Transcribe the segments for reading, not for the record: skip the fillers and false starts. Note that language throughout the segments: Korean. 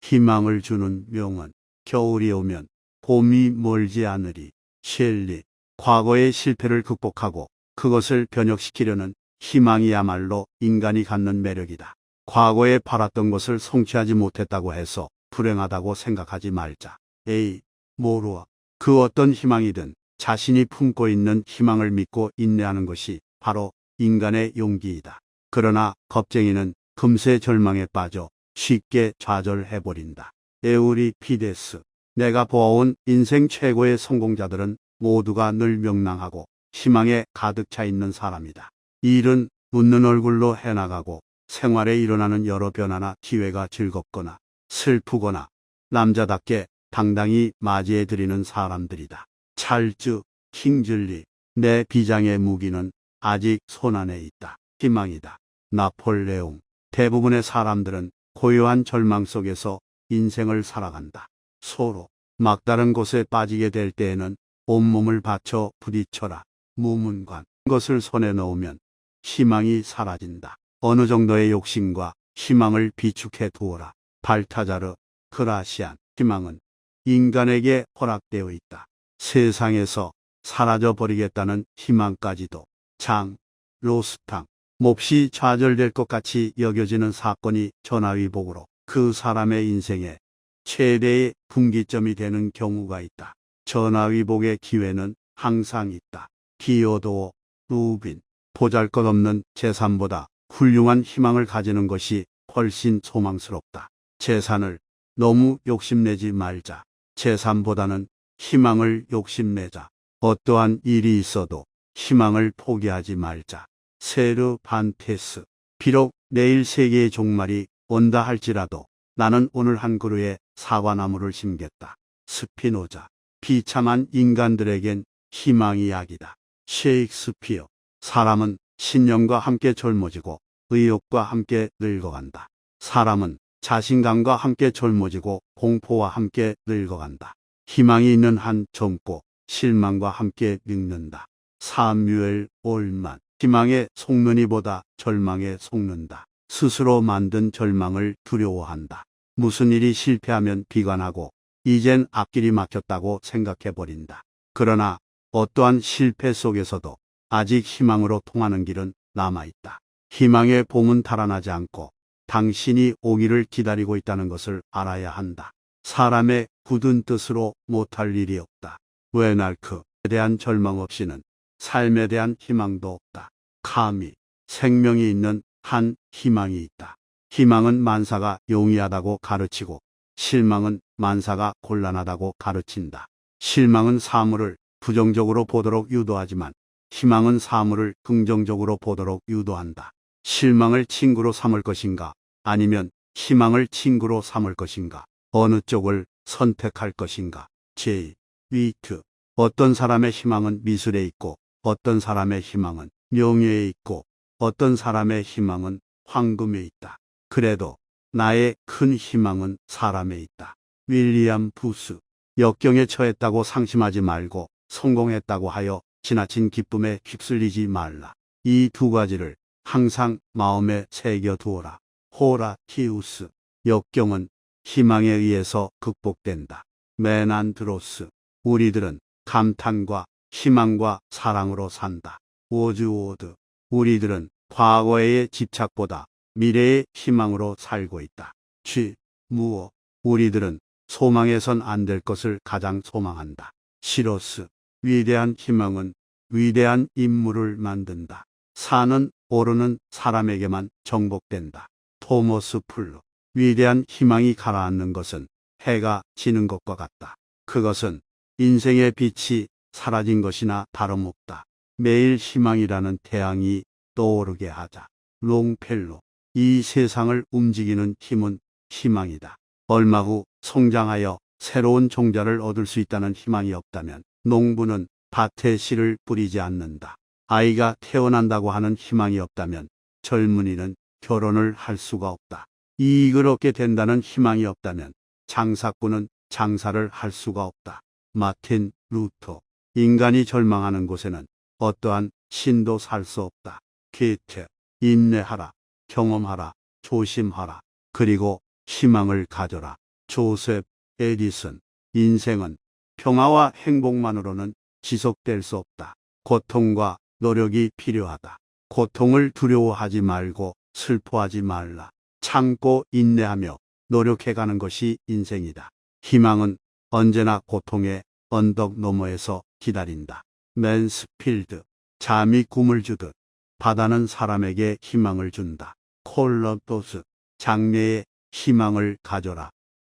희망을 주는 명언. 겨울이 오면 봄이 멀지 않으리. 셸리. 과거의 실패를 극복하고 그것을 변혁시키려는 희망이야말로 인간이 갖는 매력이다. 과거에 바랐던 것을 성취하지 못했다고 해서 불행하다고 생각하지 말자. 에이, 모르어. 그 어떤 희망이든 자신이 품고 있는 희망을 믿고 인내하는 것이 바로 인간의 용기이다. 그러나 겁쟁이는 금세 절망에 빠져 쉽게 좌절해버린다. 에우리피데스. 내가 보아온 인생 최고의 성공자들은 모두가 늘 명랑하고 희망에 가득 차 있는 사람이다. 일은 웃는 얼굴로 해나가고 생활에 일어나는 여러 변화나 기회가 즐겁거나 슬프거나 남자답게 당당히 맞이해드리는 사람들이다. 찰즈 킹즐리. 내 비장의 무기는 아직 손안에 있다. 희망이다. 나폴레옹. 대부분의 사람들은 고요한 절망 속에서 인생을 살아간다. 서로 막다른 곳에 빠지게 될 때에는 온몸을 바쳐 부딪혀라. 무문관. 것을 손에 넣으면 희망이 사라진다. 어느 정도의 욕심과 희망을 비축해 두어라. 발타자르 그라시안. 희망은 인간에게 허락되어 있다. 세상에서 사라져 버리겠다는 희망까지도. 장 로스탕. 몹시 좌절될 것 같이 여겨지는 사건이 전화위복으로 그 사람의 인생에 최대의 분기점이 되는 경우가 있다. 전화위복의 기회는 항상 있다. 기요도 루빈. 보잘것없는 재산보다 훌륭한 희망을 가지는 것이 훨씬 소망스럽다. 재산을 너무 욕심내지 말자. 재산보다는 희망을 욕심내자. 어떠한 일이 있어도 희망을 포기하지 말자. 세르 반테스. 비록 내일 세계의 종말이 온다 할지라도 나는 오늘 한 그루의 사과나무를 심겠다. 스피노자. 비참한 인간들에겐 희망이 약이다. 셰익스피어. 사람은 신념과 함께 젊어지고 의욕과 함께 늙어간다. 사람은 자신감과 함께 젊어지고 공포와 함께 늙어간다. 희망이 있는 한 젊고 실망과 함께 늙는다. 사뮤엘 올만. 희망에 속느니보다 절망에 속는다. 스스로 만든 절망을 두려워한다. 무슨 일이 실패하면 비관하고 이젠 앞길이 막혔다고 생각해버린다. 그러나 어떠한 실패 속에서도 아직 희망으로 통하는 길은 남아있다. 희망의 봄은 달아나지 않고 당신이 오기를 기다리고 있다는 것을 알아야 한다. 사람의 굳은 뜻으로 못할 일이 없다. 웨날크에 대한 절망 없이는 삶에 대한 희망도 없다. 카미. 생명이 있는 한 희망이 있다. 희망은 만사가 용이하다고 가르치고 실망은 만사가 곤란하다고 가르친다. 실망은 사물을 부정적으로 보도록 유도하지만 희망은 사물을 긍정적으로 보도록 유도한다. 실망을 친구로 삼을 것인가 아니면 희망을 친구로 삼을 것인가, 어느 쪽을 선택할 것인가. 제. 위트. 어떤 사람의 희망은 미술에 있고 어떤 사람의 희망은 명예에 있고 어떤 사람의 희망은 황금에 있다. 그래도 나의 큰 희망은 사람에 있다. 윌리엄 부스. 역경에 처했다고 상심하지 말고 성공했다고 하여 지나친 기쁨에 휩쓸리지 말라. 이 두 가지를 항상 마음에 새겨두어라. 호라티우스. 역경은 희망에 의해서 극복된다. 메난드로스. 우리들은 감탄과 희망과 사랑으로 산다. 워즈워드. 우리들은 과거의 집착보다 미래의 희망으로 살고 있다. 쥐. 무어. 우리들은 소망해선 안 될 것을 가장 소망한다. 시로스. 위대한 희망은 위대한 인물을 만든다. 산은 오르는 사람에게만 정복된다. 토머스 풀러. 위대한 희망이 가라앉는 것은 해가 지는 것과 같다. 그것은 인생의 빛이 사라진 것이나 다름없다. 매일 희망이라는 태양이 떠오르게 하자. 롱펠로. 이 세상을 움직이는 힘은 희망이다. 얼마 후 성장하여 새로운 종자를 얻을 수 있다는 희망이 없다면 농부는 밭에 씨를 뿌리지 않는다. 아이가 태어난다고 하는 희망이 없다면 젊은이는 결혼을 할 수가 없다. 이익을 얻게 된다는 희망이 없다면 장사꾼은 장사를 할 수가 없다. 마틴 루터. 인간이 절망하는 곳에는 어떠한 신도 살 수 없다. 게테. 인내하라. 경험하라. 조심하라. 그리고 희망을 가져라. 조셉 에디슨. 인생은 평화와 행복만으로는 지속될 수 없다. 고통과 노력이 필요하다. 고통을 두려워하지 말고 슬퍼하지 말라. 참고 인내하며 노력해가는 것이 인생이다. 희망은 언제나 고통의 언덕 너머에서 기다린다. 맨스필드. 잠이 꿈을 주듯 바다는 사람에게 희망을 준다. 콜럼버스. 장래에 희망을 가져라.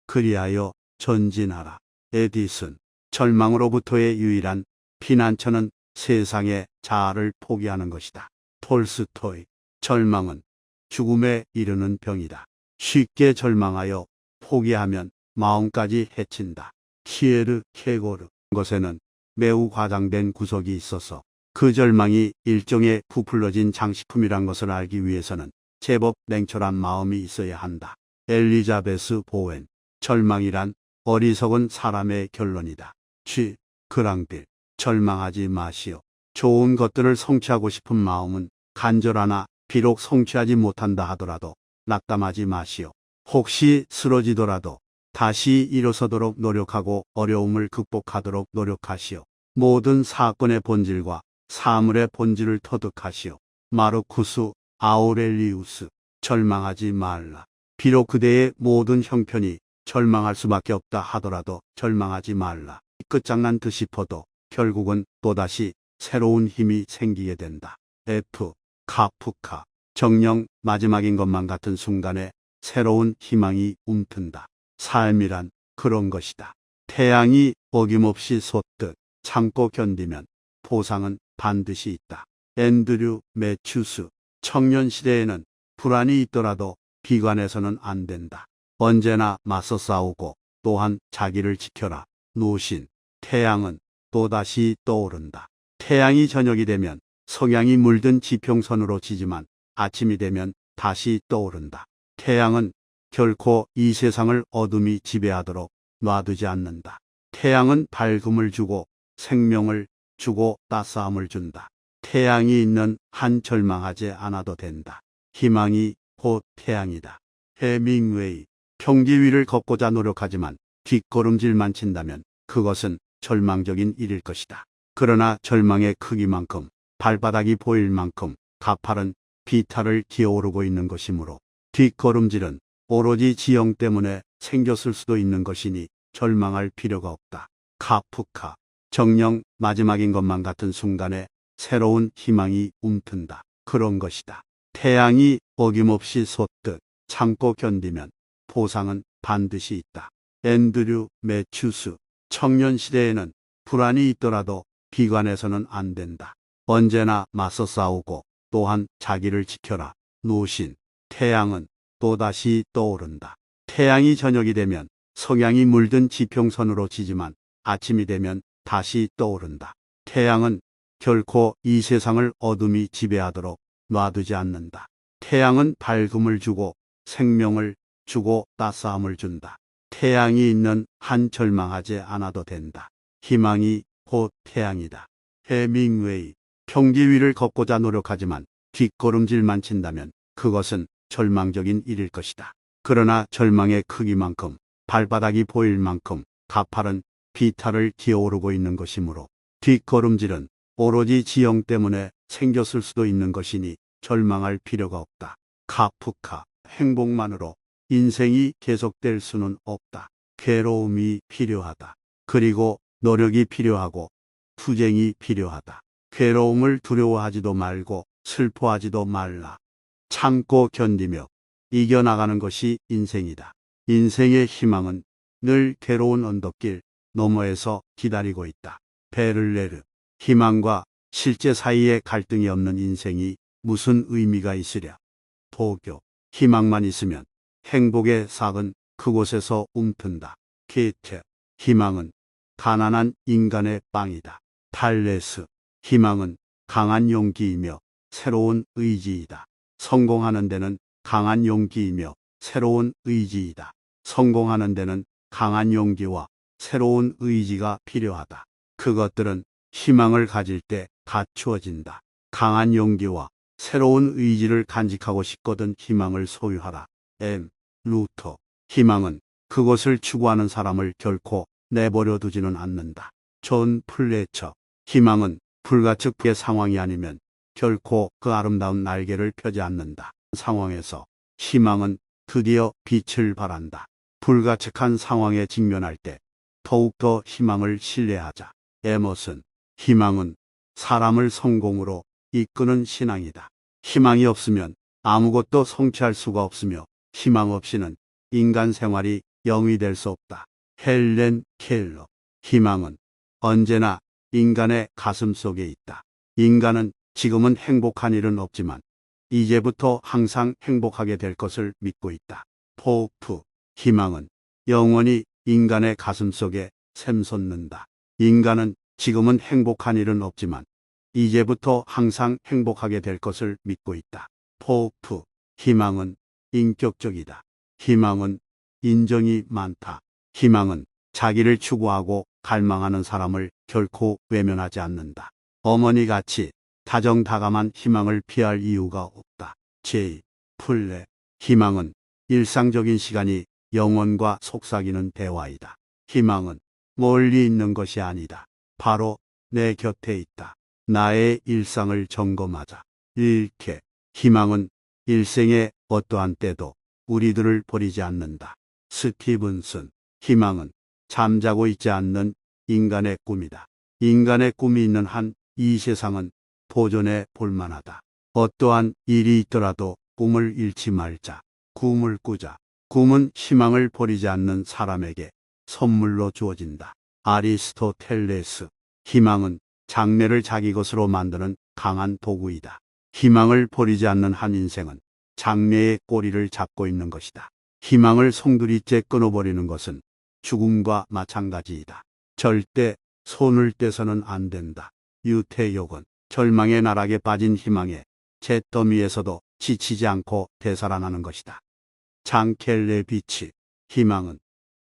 그리하여 전진하라. 에디슨. 절망으로부터의 유일한 피난처는 세상의 자아를 포기하는 것이다. 톨스토이. 절망은 죽음에 이르는 병이다. 쉽게 절망하여 포기하면 마음까지 해친다. 키에르 케고르. 것에는 매우 과장된 구석이 있어서 그 절망이 일종의 부풀러진 장식품이란 것을 알기 위해서는 제법 냉철한 마음이 있어야 한다. 엘리자베스 보웬. 절망이란 어리석은 사람의 결론이다. 그랑빌. 절망하지 마시오. 좋은 것들을 성취하고 싶은 마음은 간절하나 비록 성취하지 못한다 하더라도 낙담하지 마시오. 혹시 쓰러지더라도 다시 일어서도록 노력하고 어려움을 극복하도록 노력하시오. 모든 사건의 본질과 사물의 본질을 터득하시오. 마르쿠스 아우렐리우스. 절망하지 말라. 비록 그대의 모든 형편이 절망할 수밖에 없다 하더라도 절망하지 말라. 끝장난 듯 싶어도 결국은 또다시 새로운 힘이 생기게 된다. 카프카. 정녕 마지막인 것만 같은 순간에 새로운 희망이 움튼다. 삶이란 그런 것이다. 태양이 어김없이 솟듯 참고 견디면 보상은 반드시 있다. 앤드류 매튜스. 청년 시대에는 불안이 있더라도 비관해서는 안 된다. 언제나 맞서 싸우고 또한 자기를 지켜라. 노신. 태양은 또다시 떠오른다. 태양이 저녁이 되면 석양이 물든 지평선으로 지지만 아침이 되면 다시 떠오른다. 태양은 결코 이 세상을 어둠이 지배하도록 놔두지 않는다. 태양은 밝음을 주고 생명을 주고 따스함을 준다. 태양이 있는 한 절망하지 않아도 된다. 희망이 곧 태양이다. 해밍웨이. 평지 위를 걷고자 노력하지만 뒷걸음질만 친다면 그것은 절망적인 일일 것이다. 그러나 절망의 크기만큼 발바닥이 보일 만큼 가파른 비탈을 기어오르고 있는 것이므로 뒷걸음질은 오로지 지형 때문에 생겼을 수도 있는 것이니 절망할 필요가 없다. 카프카. 정녕 마지막인 것만 같은 순간에 새로운 희망이 움튼다. 그런 것이다. 태양이 어김없이 솟듯 참고 견디면 보상은 반드시 있다. 앤드류 매튜스. 청년 시대에는 불안이 있더라도 비관해서는 안 된다. 언제나 맞서 싸우고 또한 자기를 지켜라. 노신. 태양은 또다시 떠오른다. 태양이 저녁이 되면 석양이 물든 지평선으로 지지만 아침이 되면 다시 떠오른다. 태양은 결코 이 세상을 어둠이 지배하도록 놔두지 않는다. 태양은 밝음을 주고 생명을 주고 따스함을 준다. 태양이 있는 한 절망하지 않아도 된다. 희망이 곧 태양이다. 해밍웨이. 평지 위를 걷고자 노력하지만 뒷걸음질만 친다면 그것은 절망적인 일일 것이다. 그러나 절망의 크기만큼 발바닥이 보일 만큼 가파른 비탈을 기어오르고 있는 것이므로 뒷걸음질은 오로지 지형 때문에 생겼을 수도 있는 것이니 절망할 필요가 없다. 카프카. 행복만으로 인생이 계속될 수는 없다. 괴로움이 필요하다. 그리고 노력이 필요하고 투쟁이 필요하다. 괴로움을 두려워하지도 말고 슬퍼하지도 말라. 참고 견디며 이겨나가는 것이 인생이다. 인생의 희망은 늘 괴로운 언덕길 너머에서 기다리고 있다. 베를레르. 희망과 실제 사이에 갈등이 없는 인생이 무슨 의미가 있으랴. 도교. 희망만 있으면 행복의 삭은 그곳에서 움튼다. 게테. 희망은 가난한 인간의 빵이다. 탈레스. 희망은 강한 용기이며 새로운 의지이다. 성공하는 데는 강한 용기이며 새로운 의지이다. 성공하는 데는 강한 용기와 새로운 의지가 필요하다. 그것들은 희망을 가질 때 갖추어진다. 강한 용기와 새로운 의지를 간직하고 싶거든 희망을 소유하라. 루터. 희망은 그것을 추구하는 사람을 결코 내버려 두지는 않는다. 존 플래처. 희망은 불가측의 상황이 아니면 결코 그 아름다운 날개를 펴지 않는다. 상황에서 희망은 드디어 빛을 발한다. 불가측한 상황에 직면할 때 더욱더 희망을 신뢰하자. 에머슨. 희망은 사람을 성공으로 이끄는 신앙이다. 희망이 없으면 아무것도 성취할 수가 없으며 희망 없이는 인간 생활이 영위 될 수 없다. 헬렌 켈러. 희망은 언제나 인간의 가슴 속에 있다. 인간은 지금은 행복한 일은 없지만 이제부터 항상 행복하게 될 것을 믿고 있다. 포프. 희망은 영원히 인간의 가슴 속에 샘솟는다. 인간은 지금은 행복한 일은 없지만 이제부터 항상 행복하게 될 것을 믿고 있다. 포프. 희망은 인격적이다. 희망은 인정이 많다. 희망은 자기를 추구하고 갈망하는 사람을 결코 외면하지 않는다. 어머니같이 다정다감한 희망을 피할 이유가 없다. 제이 플레. 희망은 일상적인 시간이 영혼과 속삭이는 대화이다. 희망은 멀리 있는 것이 아니다. 바로 내 곁에 있다. 나의 일상을 점검하자. 일케. 희망은 일생의 어떠한 때도 우리들을 버리지 않는다. 스티븐슨. 희망은 잠자고 있지 않는 인간의 꿈이다. 인간의 꿈이 있는 한 이 세상은 도전해 볼만하다. 어떠한 일이 있더라도 꿈을 잃지 말자. 꿈을 꾸자. 꿈은 희망을 버리지 않는 사람에게 선물로 주어진다. 아리스토텔레스. 희망은 장래를 자기 것으로 만드는 강한 도구이다. 희망을 버리지 않는 한 인생은 장래의 꼬리를 잡고 있는 것이다. 희망을 송두리째 끊어버리는 것은 죽음과 마찬가지이다. 절대 손을 떼서는 안 된다. 유태욕은 절망의 나락에 빠진 희망의 잿더미에서도 지치지 않고 되살아나는 것이다. 장켈레비치. 희망은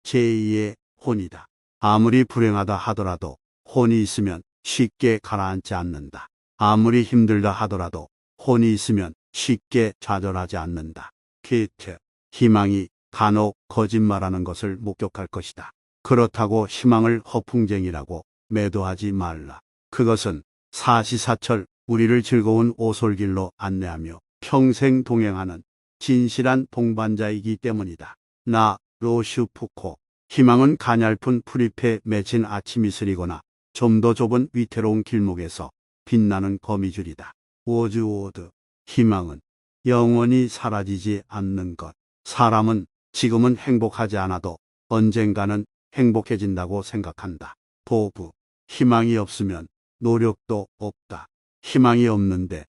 제2의 혼이다. 아무리 불행하다 하더라도 혼이 있으면 쉽게 가라앉지 않는다. 아무리 힘들다 하더라도 혼이 있으면 쉽게 좌절하지 않는다. 게테. 희망이 간혹 거짓말하는 것을 목격할 것이다. 그렇다고 희망을 허풍쟁이라고 매도하지 말라. 그것은 사시사철 우리를 즐거운 오솔길로 안내하며 평생 동행하는 진실한 동반자이기 때문이다. 나 로슈푸코. 희망은 가냘픈 풀잎에 맺힌 아침 이슬이거나 좀 더 좁은 위태로운 길목에서 빛나는 거미줄이다. 워즈워드. 희망은 영원히 사라지지 않는 것. 사람은 지금은 행복하지 않아도 언젠가는 행복해진다고 생각한다. 도부. 희망이 없으면 노력도 없다. 희망이 없는데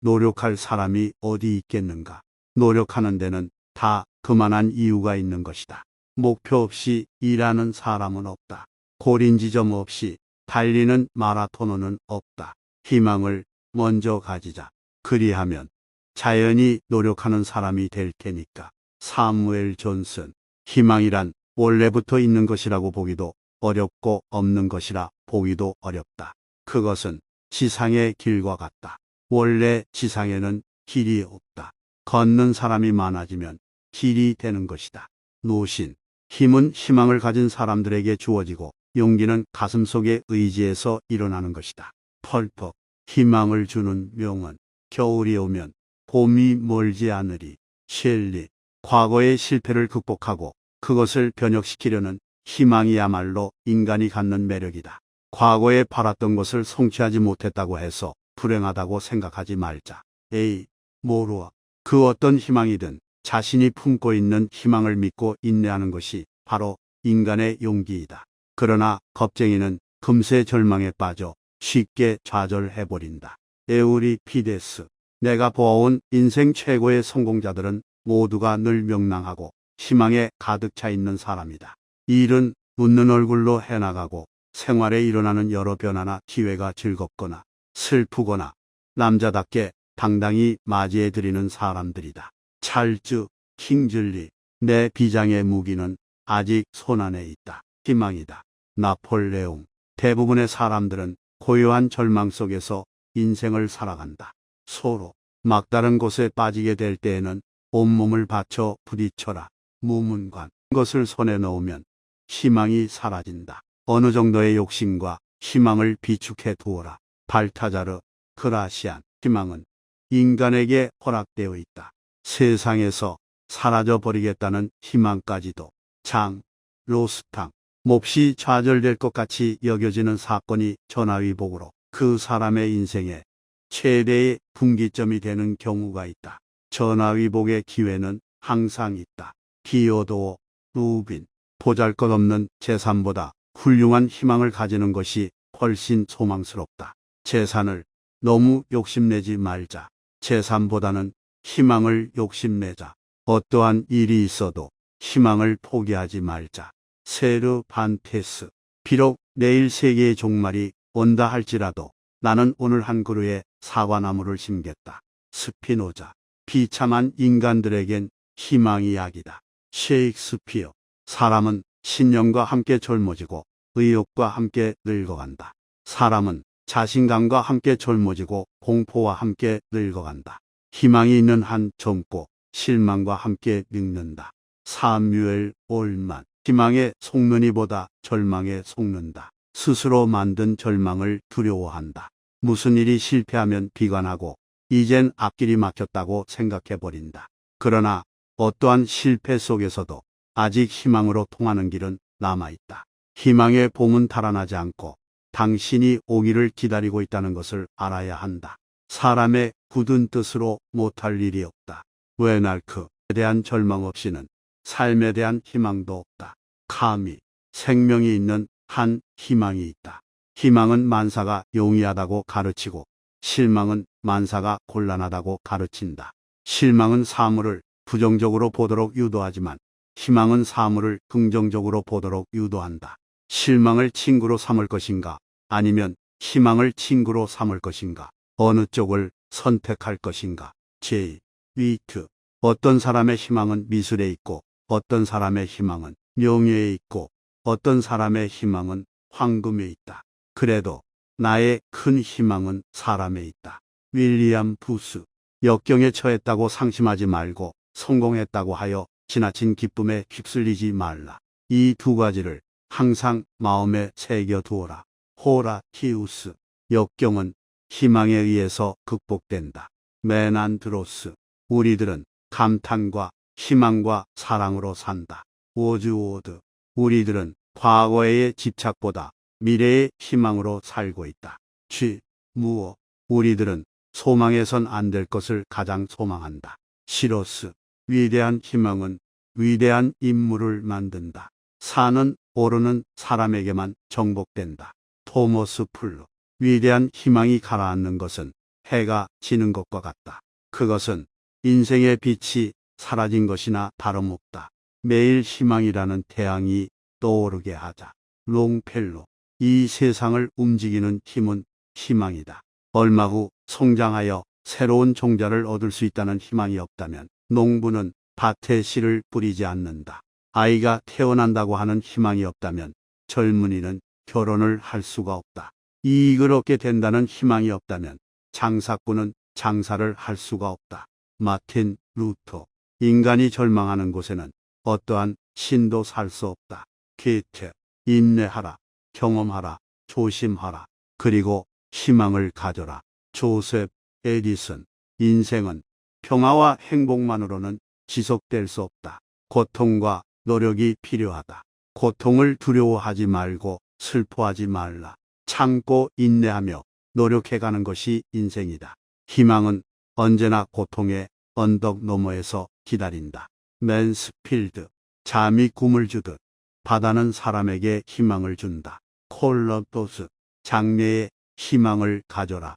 노력할 사람이 어디 있겠는가. 노력하는 데는 다 그만한 이유가 있는 것이다. 목표 없이 일하는 사람은 없다. 고린지점 없이 달리는 마라토너는 없다. 희망을 먼저 가지자. 그리하면 자연히 노력하는 사람이 될 테니까. 사무엘 존슨. 희망이란 원래부터 있는 것이라고 보기도 어렵고 없는 것이라 보기도 어렵다. 그것은 지상의 길과 같다. 원래 지상에는 길이 없다. 걷는 사람이 많아지면 길이 되는 것이다. 노신. 힘은 희망을 가진 사람들에게 주어지고 용기는 가슴속의 의지에서 일어나는 것이다. 펄퍼. 희망을 주는 명언. 겨울이 오면 봄이 멀지 않으리. 셸리. 과거의 실패를 극복하고 그것을 변혁시키려는 희망이야말로 인간이 갖는 매력이다. 과거에 바랐던 것을 성취하지 못했다고 해서 불행하다고 생각하지 말자. 에이, 모루아. 그 어떤 희망이든 자신이 품고 있는 희망을 믿고 인내하는 것이 바로 인간의 용기이다. 그러나 겁쟁이는 금세 절망에 빠져 쉽게 좌절해버린다. 에우리피데스. 내가 보아온 인생 최고의 성공자들은 모두가 늘 명랑하고 희망에 가득 차 있는 사람이다. 일은 웃는 얼굴로 해나가고 생활에 일어나는 여러 변화나 기회가 즐겁거나 슬프거나 남자답게 당당히 맞이해드리는 사람들이다. 찰즈 킹즐리. 내 비장의 무기는 아직 손안에 있다. 희망이다. 나폴레옹. 대부분의 사람들은 고요한 절망 속에서 인생을 살아간다. 소로. 막다른 곳에 빠지게 될 때에는 온몸을 바쳐 부딪혀라. 무문관. 것을 손에 넣으면 희망이 사라진다. 어느 정도의 욕심과 희망을 비축해 두어라. 발타자르 그라시안. 희망은 인간에게 허락되어 있다. 세상에서 사라져 버리겠다는 희망까지도. 장 로스탕. 몹시 좌절될 것 같이 여겨지는 사건이 전화위복으로 그 사람의 인생에 최대의 분기점이 되는 경우가 있다. 전화위복의 기회는 항상 있다. 디오도 루빈. 보잘것없는 재산보다 훌륭한 희망을 가지는 것이 훨씬 소망스럽다. 재산을 너무 욕심내지 말자. 재산보다는 희망을 욕심내자. 어떠한 일이 있어도 희망을 포기하지 말자. 세르 반테스. 비록 내일 세계의 종말이 온다 할지라도 나는 오늘 한 그루의 사과나무를 심겠다. 스피노자. 비참한 인간들에겐 희망이 약이다. 셰익스피어. 사람은 신념과 함께 젊어지고 의욕과 함께 늙어간다. 사람은 자신감과 함께 젊어지고 공포와 함께 늙어간다. 희망이 있는 한 젊고 실망과 함께 늙는다. 사뮤엘 올만. 희망에 속느니보다 절망에 속는다. 스스로 만든 절망을 두려워한다. 무슨 일이 실패하면 비관하고 이젠 앞길이 막혔다고 생각해버린다. 그러나 어떠한 실패 속에서도 아직 희망으로 통하는 길은 남아있다. 희망의 봄은 달아나지 않고 당신이 오기를 기다리고 있다는 것을 알아야 한다. 사람의 굳은 뜻으로 못할 일이 없다. 웨날크에 대한 절망 없이는 삶에 대한 희망도 없다. 카미. 생명이 있는 한 희망이 있다. 희망은 만사가 용이하다고 가르치고 실망은 만사가 곤란하다고 가르친다. 실망은 사물을 부정적으로 보도록 유도하지만 희망은 사물을 긍정적으로 보도록 유도한다. 실망을 친구로 삼을 것인가 아니면 희망을 친구로 삼을 것인가, 어느 쪽을 선택할 것인가. 제. 위트. 어떤 사람의 희망은 미술에 있고 어떤 사람의 희망은 명예에 있고 어떤 사람의 희망은 황금에 있다. 그래도 나의 큰 희망은 사람에 있다. 윌리엄 부스. 역경에 처했다고 상심하지 말고 성공했다고 하여 지나친 기쁨에 휩쓸리지 말라. 이 두 가지를 항상 마음에 새겨두어라. 호라티우스. 역경은 희망에 의해서 극복된다. 메난드로스. 우리들은 감탄과 희망과 사랑으로 산다. 워즈워드. 우리들은 과거의 집착보다 미래의 희망으로 살고 있다. 쥐. 무어. 우리들은 소망해선 안 될 것을 가장 소망한다. 시로스. 위대한 희망은 위대한 인물을 만든다. 산은 오르는 사람에게만 정복된다. 토머스 풀로. 위대한 희망이 가라앉는 것은 해가 지는 것과 같다. 그것은 인생의 빛이 사라진 것이나 다름없다. 매일 희망이라는 태양이 떠오르게 하자. 롱펠로. 이 세상을 움직이는 힘은 희망이다. 얼마 후 성장하여 새로운 종자를 얻을 수 있다는 희망이 없다면 농부는 밭에 씨를 뿌리지 않는다. 아이가 태어난다고 하는 희망이 없다면 젊은이는 결혼을 할 수가 없다. 이익을 얻게 된다는 희망이 없다면 장사꾼은 장사를 할 수가 없다. 마틴 루터. 인간이 절망하는 곳에는 어떠한 신도 살 수 없다. 게테. 인내하라. 경험하라. 조심하라. 그리고 희망을 가져라. 조셉 에디슨. 인생은 평화와 행복만으로는 지속될 수 없다. 고통과 노력이 필요하다. 고통을 두려워하지 말고 슬퍼하지 말라. 참고 인내하며 노력해가는 것이 인생이다. 희망은 언제나 고통의 언덕 너머에서 기다린다. 맨스필드. 잠이 꿈을 주듯 바다는 사람에게 희망을 준다. 콜럼버스. 장래에 희망을 가져라.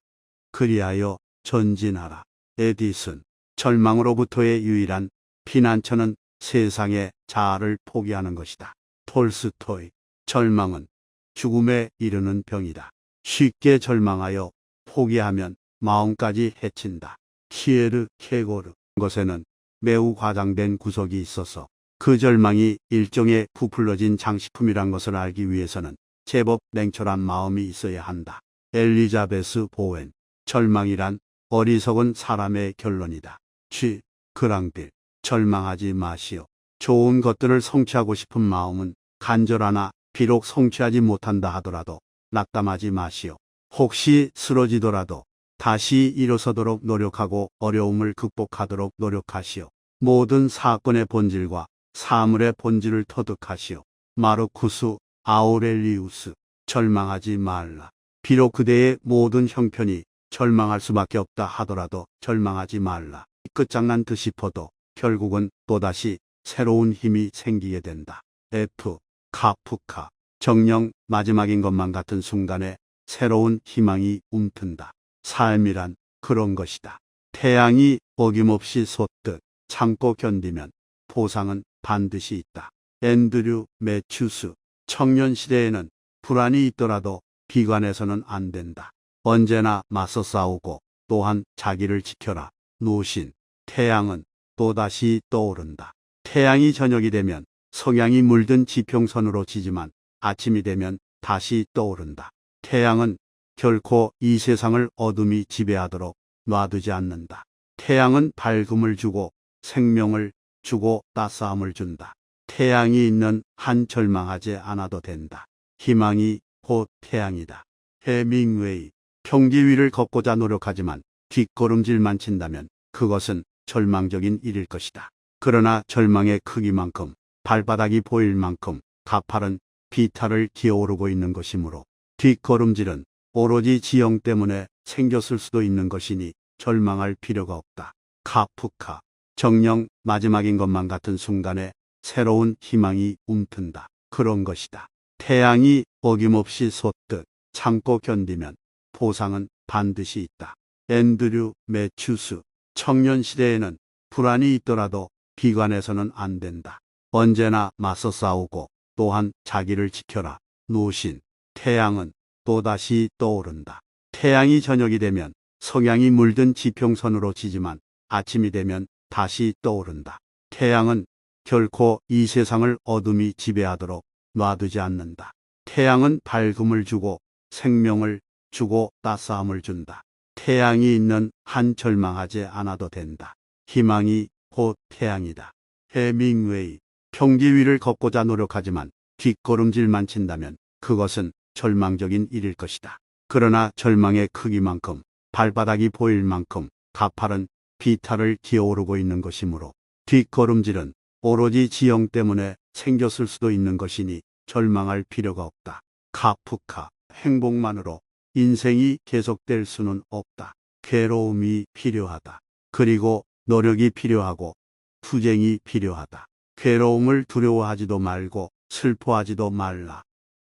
그리하여 전진하라. 에디슨. 절망으로부터의 유일한 피난처는 세상의 자아를 포기하는 것이다. 톨스토이. 절망은 죽음에 이르는 병이다. 쉽게 절망하여 포기하면 마음까지 해친다. 키에르 케고르. 것에는 매우 과장된 구석이 있어서 그 절망이 일종의 부풀러진 장식품이란 것을 알기 위해서는 제법 냉철한 마음이 있어야 한다. 엘리자베스 보웬. 절망이란 어리석은 사람의 결론이다. 쥐. 그랑빌. 절망하지 마시오. 좋은 것들을 성취하고 싶은 마음은 간절하나 비록 성취하지 못한다 하더라도 낙담하지 마시오. 혹시 쓰러지더라도 다시 일어서도록 노력하고 어려움을 극복하도록 노력하시오. 모든 사건의 본질과 사물의 본질을 터득하시오. 마르쿠스 아우렐리우스. 절망하지 말라. 비록 그대의 모든 형편이 절망할 수밖에 없다 하더라도 절망하지 말라. 끝장난 듯 싶어도 결국은 또다시 새로운 힘이 생기게 된다. F. 카프카. 정녕 마지막인 것만 같은 순간에 새로운 희망이 움튼다. 삶이란 그런 것이다. 태양이 어김없이 솟듯 참고 견디면 보상은 반드시 있다. 앤드류 매튜스. 청년 시대에는 불안이 있더라도 비관해서는 안 된다. 언제나 맞서 싸우고 또한 자기를 지켜라. 노신. 태양은 또다시 떠오른다. 태양이 저녁이 되면 석양이 물든 지평선으로 지지만 아침이 되면 다시 떠오른다. 태양은 결코 이 세상을 어둠이 지배하도록 놔두지 않는다. 태양은 밝음을 주고 생명을 주고 따스함을 준다. 태양이 있는 한 절망하지 않아도 된다. 희망이 곧 태양이다. 해밍웨이. 평지 위를 걷고자 노력하지만 뒷걸음질만 친다면 그것은 절망적인 일일 것이다. 그러나 절망의 크기만큼 발바닥이 보일 만큼 가파른 비탈을 기어오르고 있는 것이므로 뒷걸음질은 오로지 지형 때문에 생겼을 수도 있는 것이니 절망할 필요가 없다. 카프카. 정녕 마지막인 것만 같은 순간에 새로운 희망이 움튼다. 그런 것이다. 태양이 어김없이 솟듯 참고 견디면 보상은 반드시 있다. 앤드류 매튜스. 청년 시대에는 불안이 있더라도 비관해서는 안 된다. 언제나 맞서 싸우고 또한 자기를 지켜라. 노신. 태양은 또다시 떠오른다. 태양이 저녁이 되면 석양이 물든 지평선으로 지지만 아침이 되면 다시 떠오른다. 태양은 결코 이 세상을 어둠이 지배하도록 놔두지 않는다. 태양은 밝음을 주고 생명을 주고 따스함을 준다. 태양이 있는 한 절망하지 않아도 된다. 희망이 곧 태양이다. 해밍웨이. 평지 위를 걷고자 노력하지만 뒷걸음질만 친다면 그것은 절망적인 일일 것이다. 그러나 절망의 크기만큼 발바닥이 보일 만큼 가파른 비탈을 기어오르고 있는 것이므로 뒷걸음질은 오로지 지형 때문에 생겼을 수도 있는 것이니 절망할 필요가 없다. 카프카. 행복만으로 인생이 계속될 수는 없다. 괴로움이 필요하다. 그리고 노력이 필요하고 투쟁이 필요하다. 괴로움을 두려워하지도 말고 슬퍼하지도 말라.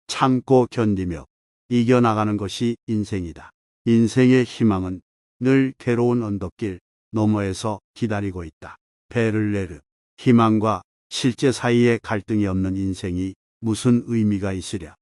참고 견디며 이겨나가는 것이 인생이다. 인생의 희망은 늘 괴로운 언덕길 너머에서 기다리고 있다. 베를레르. 희망과 실제 사이에 갈등이 없는 인생이 무슨 의미가 있으랴.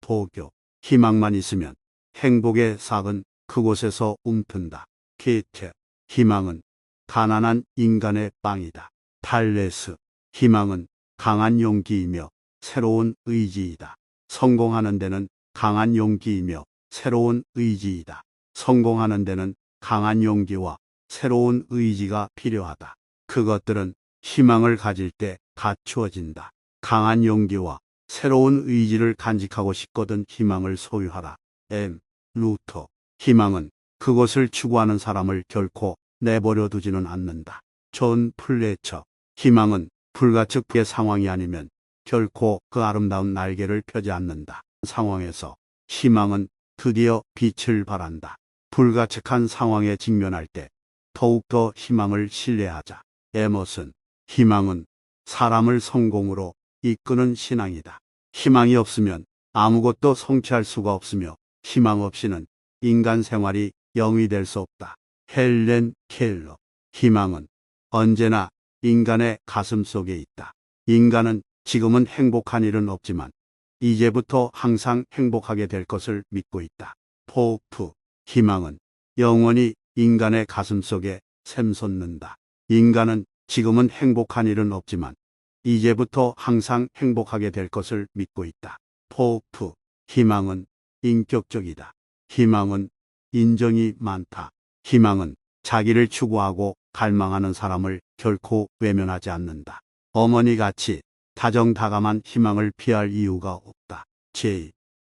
도교. 희망만 있으면 행복의 삭은 그곳에서 움튼다. 게테. 희망은 가난한 인간의 빵이다. 탈레스. 희망은 강한 용기이며 새로운 의지이다. 성공하는 데는 강한 용기이며 새로운 의지이다. 성공하는 데는 강한 용기와 새로운 의지가 필요하다. 그것들은 희망을 가질 때 갖추어진다. 강한 용기와 새로운 의지를 간직하고 싶거든 희망을 소유하라. M. 루터. 희망은 그것을 추구하는 사람을 결코 내버려 두지는 않는다. 존 플래처. 희망은 불가측의 상황이 아니면 결코 그 아름다운 날개를 펴지 않는다. 상황에서 희망은 드디어 빛을 발한다. 불가측한 상황에 직면할 때 더욱더 희망을 신뢰하자. 에머슨. 희망은 사람을 성공으로 이끄는 신앙이다. 희망이 없으면 아무것도 성취할 수가 없으며 희망 없이는 인간 생활이 영위 될 수 없다. 헬렌 켈러. 희망은 언제나 인간의 가슴 속에 있다. 인간은 지금은 행복한 일은 없지만 이제부터 항상 행복하게 될 것을 믿고 있다. 포프. 희망은 영원히 인간의 가슴 속에 샘솟는다. 인간은 지금은 행복한 일은 없지만 이제부터 항상 행복하게 될 것을 믿고 있다. 포프. 희망은 인격적이다. 희망은 인정이 많다. 희망은 자기를 추구하고 갈망하는 사람을 결코 외면하지 않는다. 어머니같이 다정다감한 희망을 피할 이유가 없다.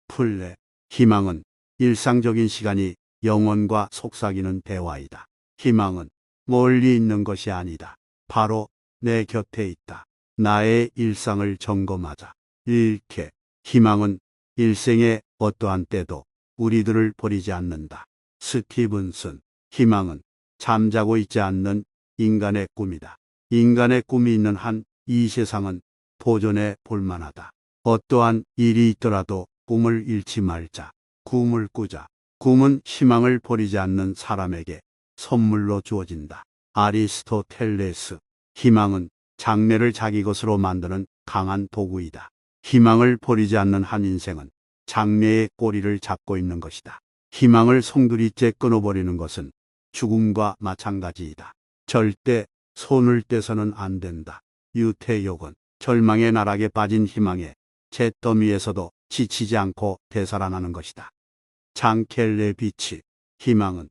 플레 희망은 일상적인 시간이 영혼과 속삭이는 대화이다. 희망은 멀리 있는 것이 아니다. 바로 내 곁에 있다. 나의 일상을 점검하자. 이렇게 희망은 일생의 어떠한 때도 우리들을 버리지 않는다. 스티븐슨 희망은 잠자고 있지 않는 인간의 꿈이다. 인간의 꿈이 있는 한 이 세상은 도전해 볼만하다. 어떠한 일이 있더라도 꿈을 잃지 말자. 꿈을 꾸자. 꿈은 희망을 버리지 않는 사람에게 선물로 주어진다. 아리스토텔레스 희망은 장래를 자기 것으로 만드는 강한 도구이다. 희망을 버리지 않는 한 인생은 장래의 꼬리를 잡고 있는 것이다. 희망을 송두리째 끊어버리는 것은 죽음과 마찬가지이다. 절대 손을 떼서는 안 된다. 유태욕은 절망의 나락에 빠진 희망의 잿더미에서도 지치지 않고 되살아나는 것이다. 장켈레비치 희망은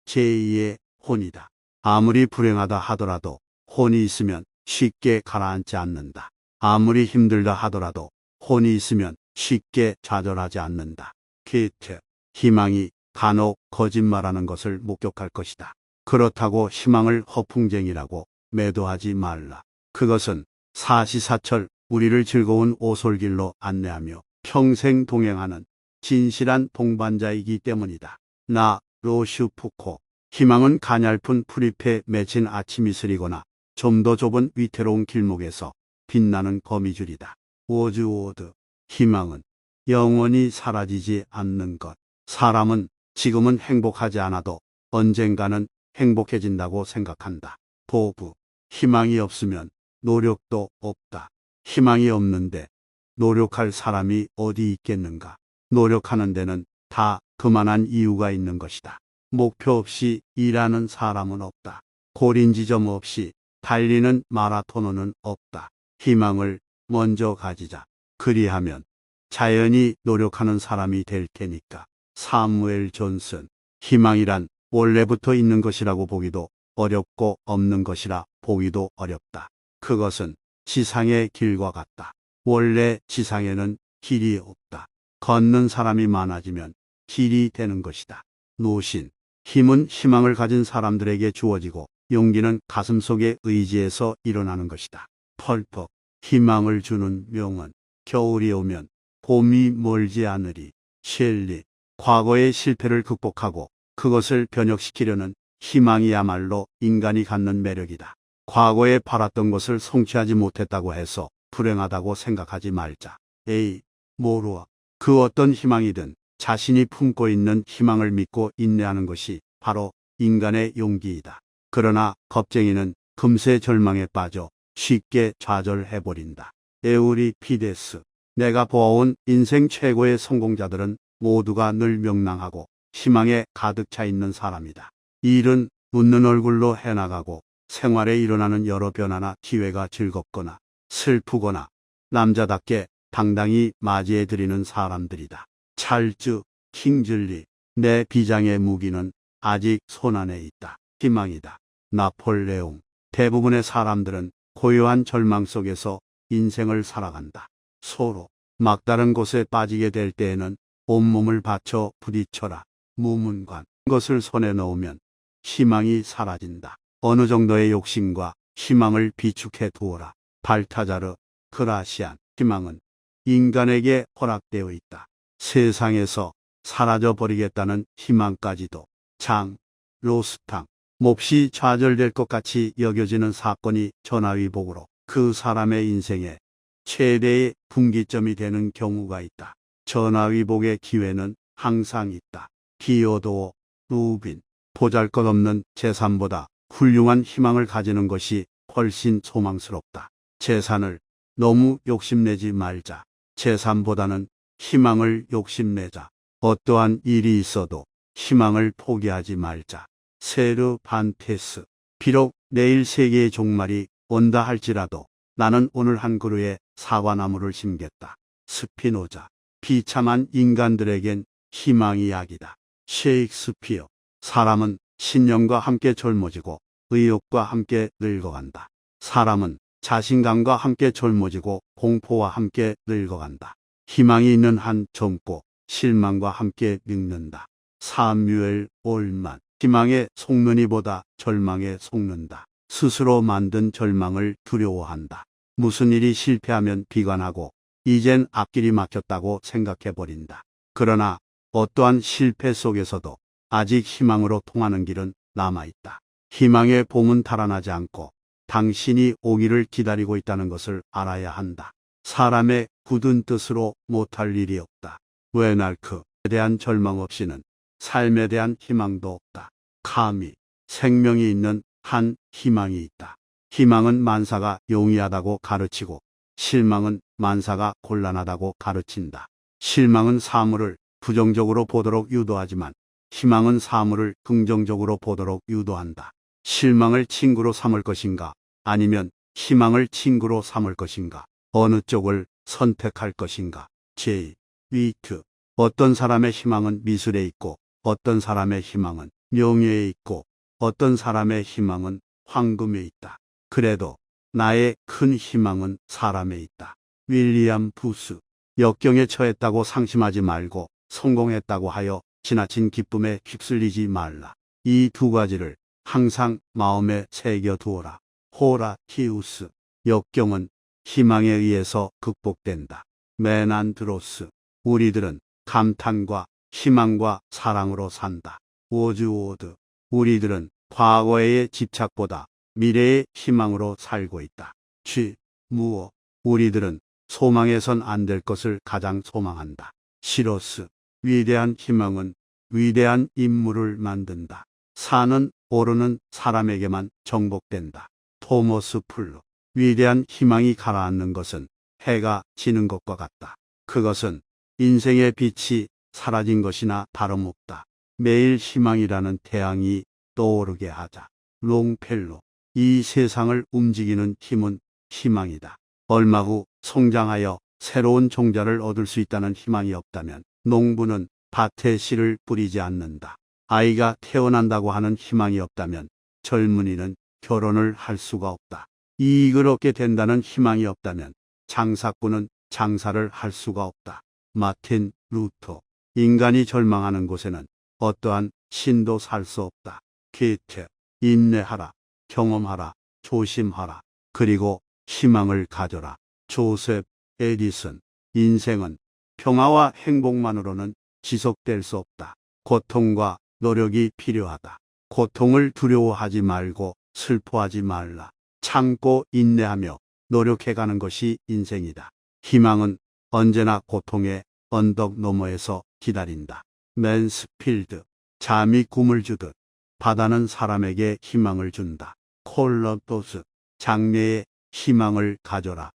제2의 혼이다. 아무리 불행하다 하더라도 혼이 있으면 쉽게 가라앉지 않는다. 아무리 힘들다 하더라도 혼이 있으면 쉽게 좌절하지 않는다. 게테 희망이 간혹 거짓말하는 것을 목격할 것이다. 그렇다고 희망을 허풍쟁이라고 매도하지 말라. 그것은 사시사철 우리를 즐거운 오솔길로 안내하며 평생 동행하는 진실한 동반자이기 때문이다. 나 로슈푸코 희망은 가냘픈 풀잎에 맺힌 아침 이슬이거나 좀 더 좁은 위태로운 길목에서 빛나는 거미줄이다. 워즈워드 희망은 영원히 사라지지 않는 것. 사람은 지금은 행복하지 않아도 언젠가는 행복해진다고 생각한다. 도부 희망이 없으면 노력도 없다. 희망이 없는데 노력할 사람이 어디 있겠는가. 노력하는 데는 다 그만한 이유가 있는 것이다. 목표 없이 일하는 사람은 없다. 고린 지점 없이 달리는 마라토너는 없다. 희망을 먼저 가지자. 그리하면 자연히 노력하는 사람이 될 테니까. 사무엘 존슨 희망이란 원래부터 있는 것이라고 보기도 어렵고 없는 것이라 보기도 어렵다. 그것은 지상의 길과 같다. 원래 지상에는 길이 없다. 걷는 사람이 많아지면 길이 되는 것이다. 노신 힘은 희망을 가진 사람들에게 주어지고 용기는 가슴속의 의지에서 일어나는 것이다. 펄퍽 희망을 주는 명언 겨울이 오면 봄이 멀지 않으리. 셸리 과거의 실패를 극복하고 그것을 변혁시키려는 희망이야말로 인간이 갖는 매력이다. 과거에 바랐던 것을 성취하지 못했다고 해서 불행하다고 생각하지 말자. 모루아 그 어떤 희망이든 자신이 품고 있는 희망을 믿고 인내하는 것이 바로 인간의 용기이다. 그러나 겁쟁이는 금세 절망에 빠져 쉽게 좌절해버린다. 에우리피데스 내가 보아온 인생 최고의 성공자들은 모두가 늘 명랑하고 희망에 가득 차 있는 사람이다. 일은 웃는 얼굴로 해나가고 생활에 일어나는 여러 변화나 기회가 즐겁거나 슬프거나 남자답게 당당히 맞이해드리는 사람들이다. 찰즈 킹즐리 내 비장의 무기는 아직 손안에 있다. 희망이다. 나폴레옹 대부분의 사람들은 고요한 절망 속에서 인생을 살아간다. 서로 막다른 곳에 빠지게 될 때에는 온몸을 바쳐 부딪혀라. 무문관 것을 손에 넣으면 희망이 사라진다. 어느 정도의 욕심과 희망을 비축해 두어라. 발타자르 그라시안 희망은 인간에게 허락되어 있다. 세상에서 사라져 버리겠다는 희망까지도. 장 로스탕 몹시 좌절될 것 같이 여겨지는 사건이 전화위복으로 그 사람의 인생에 최대의 분기점이 되는 경우가 있다. 전화위복의 기회는 항상 있다. 기어도어 루빈 보잘것없는 재산보다 훌륭한 희망을 가지는 것이 훨씬 소망스럽다. 재산을 너무 욕심내지 말자. 재산보다는 희망을 욕심내자. 어떠한 일이 있어도 희망을 포기하지 말자. 세르 반테스 비록 내일 세계의 종말이 온다 할지라도 나는 오늘 한 그루의 사과나무를 심겠다. 스피노자 비참한 인간들에겐 희망이 약이다. 셰익스피어 사람은 신념과 함께 젊어지고 의욕과 함께 늙어간다. 사람은 자신감과 함께 젊어지고 공포와 함께 늙어간다. 희망이 있는 한 젊고 실망과 함께 늙는다. 사뮤엘 올만. 희망에 속느니보다 절망에 속는다. 스스로 만든 절망을 두려워한다. 무슨 일이 실패하면 비관하고 이젠 앞길이 막혔다고 생각해버린다. 그러나 어떠한 실패 속에서도 아직 희망으로 통하는 길은 남아있다. 희망의 봄은 달아나지 않고 당신이 오기를 기다리고 있다는 것을 알아야 한다. 사람의 굳은 뜻으로 못할 일이 없다. 웨날크에 대한 절망 없이는 삶에 대한 희망도 없다. 카미. 생명이 있는 한 희망이 있다. 희망은 만사가 용이하다고 가르치고 실망은 만사가 곤란하다고 가르친다. 실망은 사물을 부정적으로 보도록 유도하지만 희망은 사물을 긍정적으로 보도록 유도한다. 실망을 친구로 삼을 것인가 아니면 희망을 친구로 삼을 것인가, 어느 쪽을 선택할 것인가. 제. 위트. 어떤 사람의 희망은 미술에 있고 어떤 사람의 희망은 명예에 있고 어떤 사람의 희망은 황금에 있다. 그래도 나의 큰 희망은 사람에 있다. 윌리엄 부스. 역경에 처했다고 상심하지 말고 성공했다고 하여 지나친 기쁨에 휩쓸리지 말라. 이 두 가지를 항상 마음에 새겨두어라. 호라티우스. 역경은 희망에 의해서 극복된다. 메난드로스. 우리들은 감탄과 희망과 사랑으로 산다. 워즈워드. 우리들은 과거의 집착보다 미래의 희망으로 살고 있다. 쥐. 무어. 우리들은 소망해선 안 될 것을 가장 소망한다. 시로스. 위대한 희망은 위대한 인물을 만든다. 산은 오르는 사람에게만 정복된다. 토머스 풀러. 위대한 희망이 가라앉는 것은 해가 지는 것과 같다. 그것은 인생의 빛이 사라진 것이나 다름없다. 매일 희망이라는 태양이 떠오르게 하자. 롱펠로. 이 세상을 움직이는 힘은 희망이다. 얼마 후 성장하여 새로운 종자를 얻을 수 있다는 희망이 없다면 농부는 밭에 씨를 뿌리지 않는다. 아이가 태어난다고 하는 희망이 없다면 젊은이는 결혼을 할 수가 없다. 이익을 얻게 된다는 희망이 없다면 장사꾼은 장사를 할 수가 없다. 마틴 루터. 인간이 절망하는 곳에는 어떠한 신도 살 수 없다. 게테. 인내하라, 경험하라, 조심하라, 그리고 희망을 가져라. 조셉 에디슨. 인생은 평화와 행복만으로는 지속될 수 없다. 고통과 노력이 필요하다. 고통을 두려워하지 말고 슬퍼하지 말라. 참고 인내하며 노력해가는 것이 인생이다. 희망은 언제나 고통의 언덕 너머에서 기다린다. 맨스필드. 잠이 꿈을 주듯 바다는 사람에게 희망을 준다. 콜럼버스. 장래에 희망을 가져라.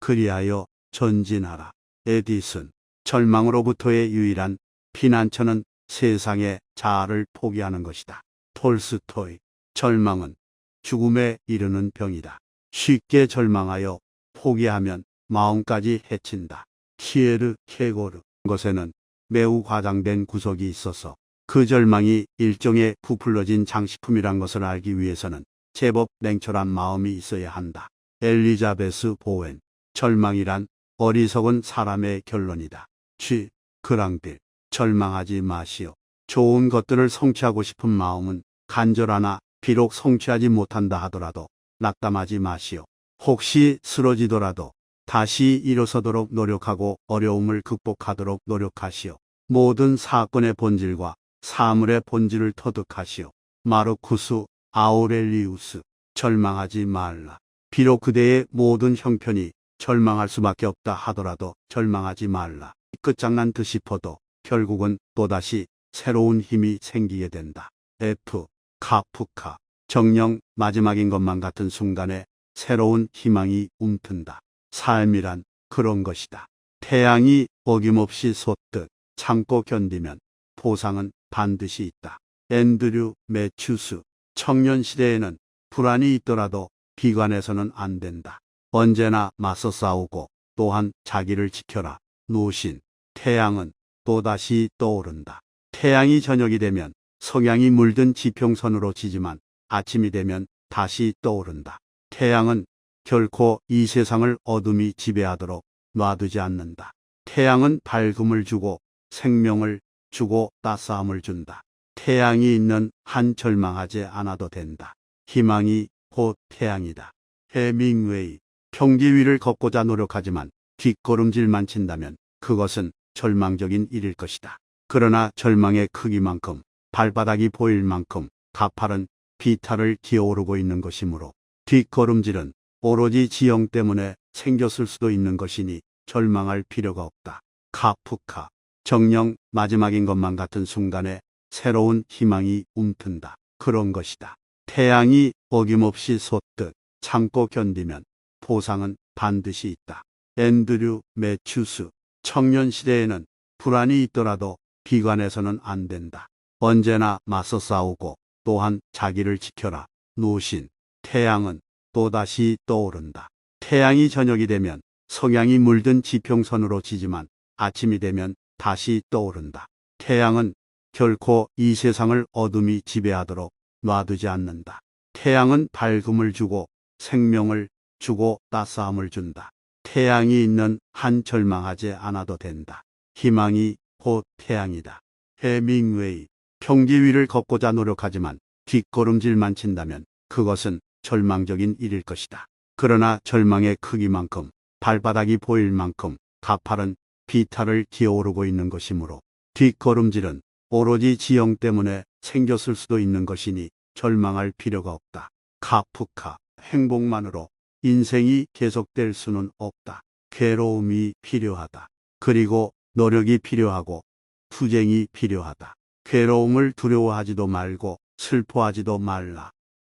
그리하여 전진하라. 에디슨. 절망으로부터의 유일한 피난처는 세상의 자아를 포기하는 것이다. 톨스토이. 절망은 죽음에 이르는 병이다. 쉽게 절망하여 포기하면 마음까지 해친다. 키에르 케고르. 것에는 매우 과장된 구석이 있어서 그 절망이 일종의 부풀러진 장식품이란 것을 알기 위해서는 제법 냉철한 마음이 있어야 한다. 엘리자베스 보웬. 절망이란 어리석은 사람의 결론이다. 쥐. 그랑빌. 절망하지 마시오. 좋은 것들을 성취하고 싶은 마음은 간절하나 비록 성취하지 못한다 하더라도 낙담하지 마시오. 혹시 쓰러지더라도 다시 일어서도록 노력하고 어려움을 극복하도록 노력하시오. 모든 사건의 본질과 사물의 본질을 터득하시오. 마르쿠스 아우렐리우스. 절망하지 말라. 비록 그대의 모든 형편이 절망할 수밖에 없다 하더라도 절망하지 말라. 끝장난 듯 싶어도 결국은 또다시 새로운 힘이 생기게 된다. F. 카프카. 정녕 마지막인 것만 같은 순간에 새로운 희망이 움튼다. 삶이란 그런 것이다. 태양이 어김없이 솟듯 참고 견디면 보상은 반드시 있다. 앤드류 매튜스. 청년 시대에는 불안이 있더라도 비관해서는 안 된다. 언제나 맞서 싸우고 또한 자기를 지켜라. 노신. 태양은 또다시 떠오른다. 태양이 저녁이 되면 석양이 물든 지평선으로 지지만 아침이 되면 다시 떠오른다. 태양은 결코 이 세상을 어둠이 지배하도록 놔두지 않는다. 태양은 밝음을 주고 생명을 주고 따스함을 준다. 태양이 있는 한 절망하지 않아도 된다. 희망이 곧 태양이다. 해밍웨이. 평지 위를 걷고자 노력하지만 뒷걸음질만 친다면 그것은 절망적인 일일 것이다. 그러나 절망의 크기만큼 발바닥이 보일 만큼 가파른 비탈을 기어오르고 있는 것이므로 뒷걸음질은 오로지 지형 때문에 생겼을 수도 있는 것이니 절망할 필요가 없다. 카프카. 정녕 마지막인 것만 같은 순간에 새로운 희망이 움튼다. 그런 것이다. 태양이 어김없이 솟듯 참고 견디면 보상은 반드시 있다. 앤드류 매튜스. 청년 시대에는 불안이 있더라도 비관해서는 안 된다. 언제나 맞서 싸우고 또한 자기를 지켜라. 노신. 태양은 또다시 떠오른다. 태양이 저녁이 되면 석양이 물든 지평선으로 지지만 아침이 되면 다시 떠오른다. 태양은 결코 이 세상을 어둠이 지배하도록 놔두지 않는다. 태양은 밝음을 주고 생명을 주고 따스함을 준다. 태양이 있는 한 절망하지 않아도 된다. 희망이 곧 태양이다. 해밍웨이. 평지 위를 걷고자 노력하지만 뒷걸음질만 친다면 그것은 절망적인 일일 것이다. 그러나 절망의 크기만큼 발바닥이 보일 만큼 가파른 비탈을 기어오르고 있는 것이므로 뒷걸음질은 오로지 지형 때문에 생겼을 수도 있는 것이니 절망할 필요가 없다. 카프카. 행복만으로 인생이 계속될 수는 없다. 괴로움이 필요하다. 그리고 노력이 필요하고 투쟁이 필요하다. 괴로움을 두려워하지도 말고 슬퍼하지도 말라.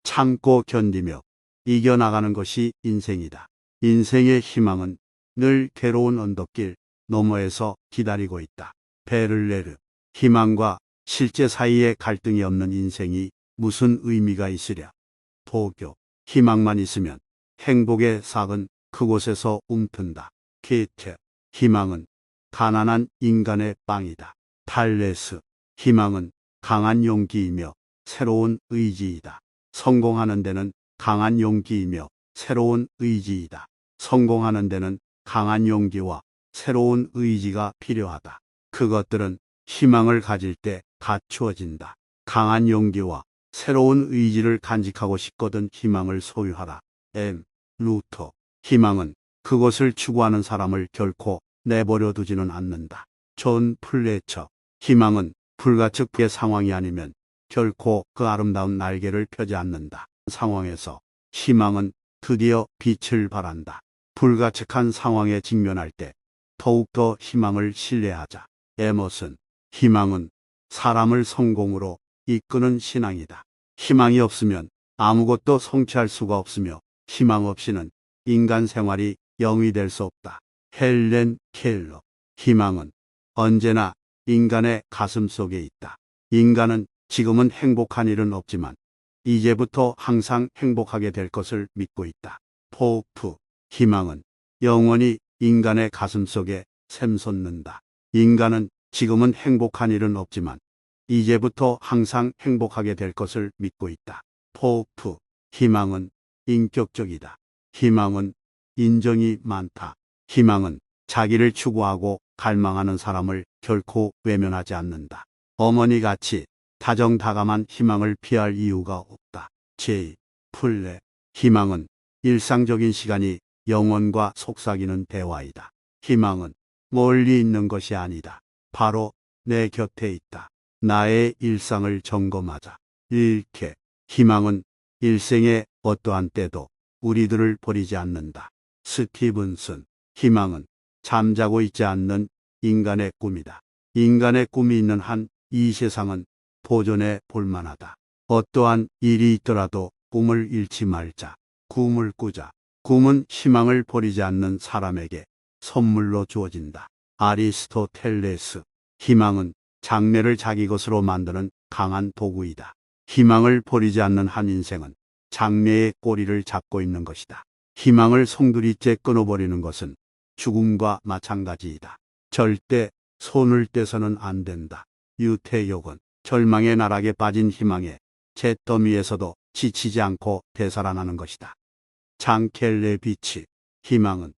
참고 견디며 이겨나가는 것이 인생이다. 인생의 희망은 늘 괴로운 언덕길 너머에서 기다리고 있다. 베를레르. 희망과 실제 사이에 갈등이 없는 인생이 무슨 의미가 있으랴. 도교. 희망만 있으면 행복의 삭은 그곳에서 움튼다. 게테. 희망은 가난한 인간의 빵이다. 탈레스. 희망은 강한 용기이며 새로운 의지이다. 성공하는 데는 강한 용기이며 새로운 의지이다. 성공하는 데는 강한 용기와 새로운 의지가 필요하다. 그것들은 희망을 가질 때 갖추어진다. 강한 용기와 새로운 의지를 간직하고 싶거든 희망을 소유하라. M. 루터. 희망은 그것을 추구하는 사람을 결코 내버려 두지는 않는다. 존 플래처. 희망은 불가측의 상황이 아니면 결코 그 아름다운 날개를 펴지 않는다. 상황에서 희망은 드디어 빛을 발한다. 불가측한 상황에 직면할 때 더욱더 희망을 신뢰하자. 에머슨. 희망은 사람을 성공으로 이끄는 신앙이다. 희망이 없으면 아무것도 성취할 수가 없으며 희망 없이는 인간 생활이 영위 될 수 없다. 헬렌 켈러. 희망은 언제나 인간의 가슴 속에 있다. 인간은 지금은 행복한 일은 없지만 이제부터 항상 행복하게 될 것을 믿고 있다. 포프. 희망은 영원히 인간의 가슴 속에 샘솟는다. 인간은 지금은 행복한 일은 없지만 이제부터 항상 행복하게 될 것을 믿고 있다. 포프. 희망은 인격적이다. 희망은 인정이 많다. 희망은 자기를 추구하고 갈망하는 사람을 결코 외면하지 않는다. 어머니같이 다정다감한 희망을 피할 이유가 없다. 제이. 플레. 희망은 일상적인 시간이 영혼과 속삭이는 대화이다. 희망은 멀리 있는 것이 아니다. 바로 내 곁에 있다. 나의 일상을 점검하자. 일케. 희망은 일생의 어떠한 때도 우리들을 버리지 않는다. 스티븐슨. 희망은 잠자고 있지 않는 인간의 꿈이다. 인간의 꿈이 있는 한 이 세상은 보존해 볼만하다. 어떠한 일이 있더라도 꿈을 잃지 말자. 꿈을 꾸자. 꿈은 희망을 버리지 않는 사람에게 선물로 주어진다. 아리스토텔레스. 희망은 장래를 자기 것으로 만드는 강한 도구이다. 희망을 버리지 않는 한 인생은 장래의 꼬리를 잡고 있는 것이다. 희망을 송두리째 끊어버리는 것은 죽음과 마찬가지이다. 절대 손을 떼서는 안 된다. 유태욕은 절망의 나락에 빠진 희망의 잿더미에서도 지치지 않고 되살아나는 것이다. 장켈레 비치. 희망은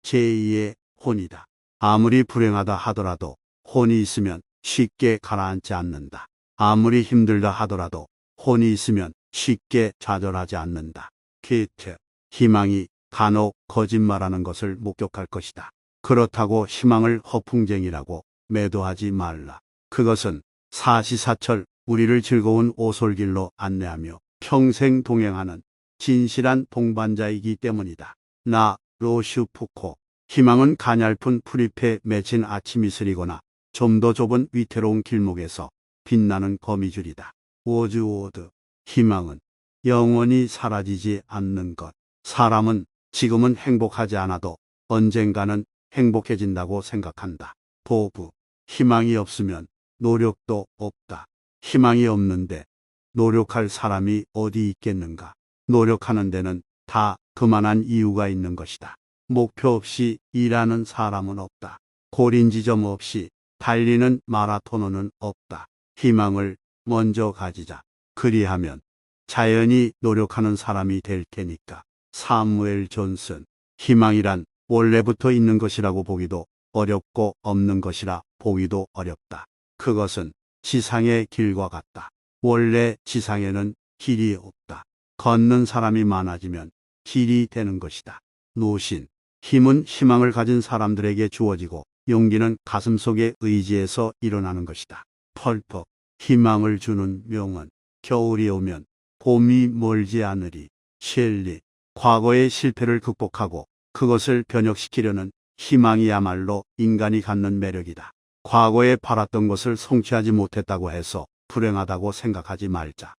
제2의 혼이다. 아무리 불행하다 하더라도 혼이 있으면 쉽게 가라앉지 않는다. 아무리 힘들다 하더라도 혼이 있으면 쉽게 좌절하지 않는다. 게테. 희망이 간혹 거짓말하는 것을 목격할 것이다. 그렇다고 희망을 허풍쟁이라고 매도하지 말라. 그것은 사시사철 우리를 즐거운 오솔길로 안내하며 평생 동행하는 진실한 동반자이기 때문이다. 나 로슈푸코. 희망은 가냘픈 풀잎에 맺힌 아침 이슬이거나 좀 더 좁은 위태로운 길목에서 빛나는 거미줄이다. 워즈워드. 희망은 영원히 사라지지 않는 것. 사람은 지금은 행복하지 않아도 언젠가는 행복해진다고 생각한다. 보브. 희망이 없으면 노력도 없다. 희망이 없는데 노력할 사람이 어디 있겠는가. 노력하는 데는 다 그만한 이유가 있는 것이다. 목표 없이 일하는 사람은 없다. 고린 지점 없이 달리는 마라토너는 없다. 희망을 먼저 가지자. 그리하면 자연히 노력하는 사람이 될 테니까. 사무엘 존슨. 희망이란 원래부터 있는 것이라고 보기도 어렵고 없는 것이라 보기도 어렵다. 그것은 지상의 길과 같다. 원래 지상에는 길이 없다. 걷는 사람이 많아지면 길이 되는 것이다. 노신. 힘은 희망을 가진 사람들에게 주어지고 용기는 가슴속의 의지에서 일어나는 것이다. 펄퍽. 희망을 주는 명언. 겨울이 오면 봄이 멀지 않으리. 셸리. 과거의 실패를 극복하고 그것을 변혁시키려는 희망이야말로 인간이 갖는 매력이다. 과거에 바랐던 것을 성취하지 못했다고 해서 불행하다고 생각하지 말자.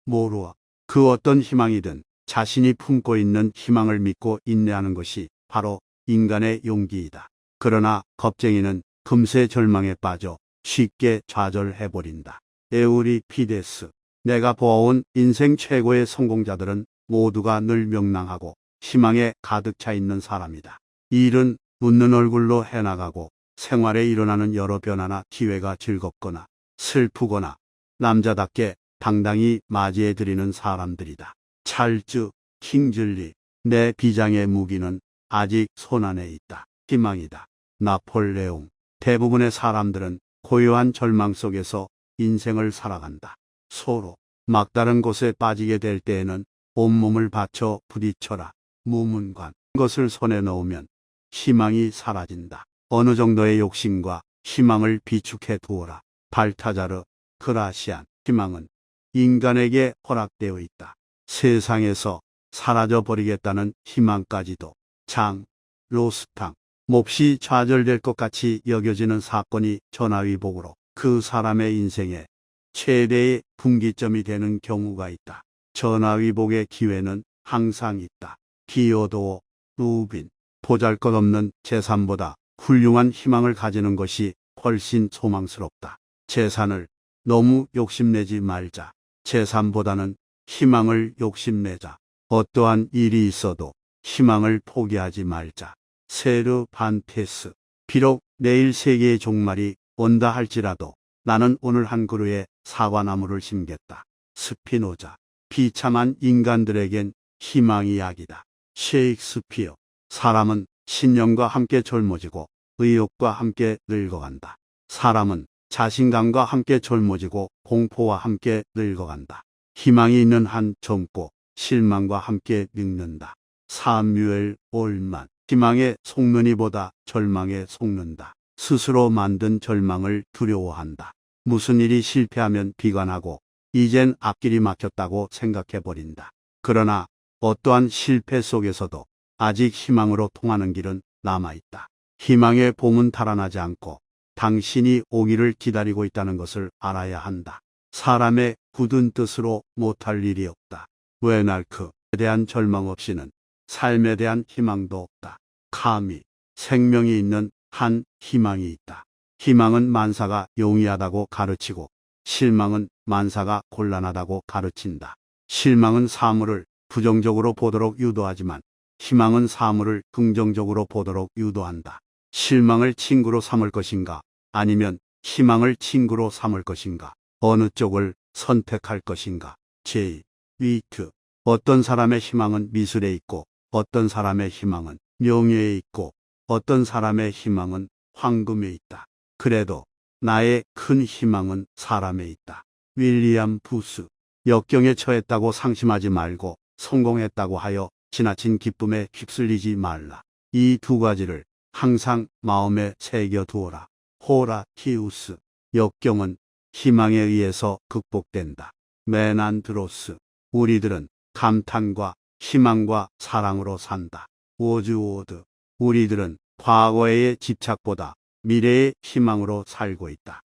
모루아. 그 어떤 희망이든 자신이 품고 있는 희망을 믿고 인내하는 것이 바로 인간의 용기이다. 그러나 겁쟁이는 금세 절망에 빠져 쉽게 좌절해버린다. 에우리피데스. 내가 보아온 인생 최고의 성공자들은 모두가 늘 명랑하고 희망에 가득 차 있는 사람이다. 일은 웃는 얼굴로 해나가고 생활에 일어나는 여러 변화나 기회가 즐겁거나 슬프거나 남자답게 당당히 맞이해드리는 사람들이다. 찰즈 킹즐리. 내 비장의 무기는 아직 손안에 있다. 희망이다. 나폴레옹. 대부분의 사람들은 고요한 절망 속에서 인생을 살아간다. 소로. 막다른 곳에 빠지게 될 때에는 온몸을 바쳐 부딪혀라. 무문관. 것을 손에 넣으면 희망이 사라진다. 어느 정도의 욕심과 희망을 비축해 두어라. 발타자르 그라시안. 희망은 인간에게 허락되어 있다. 세상에서 사라져 버리겠다는 희망까지도. 장 로스탕. 몹시 좌절될 것 같이 여겨지는 사건이 전화위복으로 그 사람의 인생에 최대의 분기점이 되는 경우가 있다. 전화위복의 기회는 항상 있다. 디오도어 루빈. 보잘것없는 재산보다 훌륭한 희망을 가지는 것이 훨씬 소망스럽다. 재산을 너무 욕심내지 말자. 재산보다는 희망을 욕심내자. 어떠한 일이 있어도 희망을 포기하지 말자. 세르 반테스. 비록 내일 세계의 종말이 온다 할지라도 나는 오늘 한 그루의 사과나무를 심겠다. 스피노자. 비참한 인간들에겐 희망이 약이다. 셰익스피어. 사람은 신념과 함께 젊어지고 의욕과 함께 늙어간다. 사람은 자신감과 함께 젊어지고 공포와 함께 늙어간다. 희망이 있는 한 젊고 실망과 함께 늙는다. 사뮤엘 올만. 희망에 속느니보다 절망에 속는다. 스스로 만든 절망을 두려워한다. 무슨 일이 실패하면 비관하고 이젠 앞길이 막혔다고 생각해버린다. 그러나 어떠한 실패 속에서도 아직 희망으로 통하는 길은 남아있다. 희망의 봄은 달아나지 않고 당신이 오기를 기다리고 있다는 것을 알아야 한다. 사람의 굳은 뜻으로 못할 일이 없다. 웨날크에 대한 절망 없이는 삶에 대한 희망도 없다. 카미. 생명이 있는 한 희망이 있다. 희망은 만사가 용이하다고 가르치고 실망은 만사가 곤란하다고 가르친다. 실망은 사물을 부정적으로 보도록 유도하지만 희망은 사물을 긍정적으로 보도록 유도한다. 실망을 친구로 삼을 것인가 아니면 희망을 친구로 삼을 것인가 어느 쪽을 선택할 것인가. 제 위트. 어떤 사람의 희망은 미술에 있고, 어떤 사람의 희망은 명예에 있고, 어떤 사람의 희망은 황금에 있다. 그래도 나의 큰 희망은 사람에 있다. 윌리엄 부스. 역경에 처했다고 상심하지 말고 성공했다고 하여 지나친 기쁨에 휩쓸리지 말라. 이 두 가지를 항상 마음에 새겨 두어라. 호라티우스. 역경은 희망에 의해서 극복된다. 메난드로스. 우리들은 감탄과 희망과 사랑으로 산다. 워즈워드. 우리들은 과거의 집착보다 미래의 희망으로 살고 있다.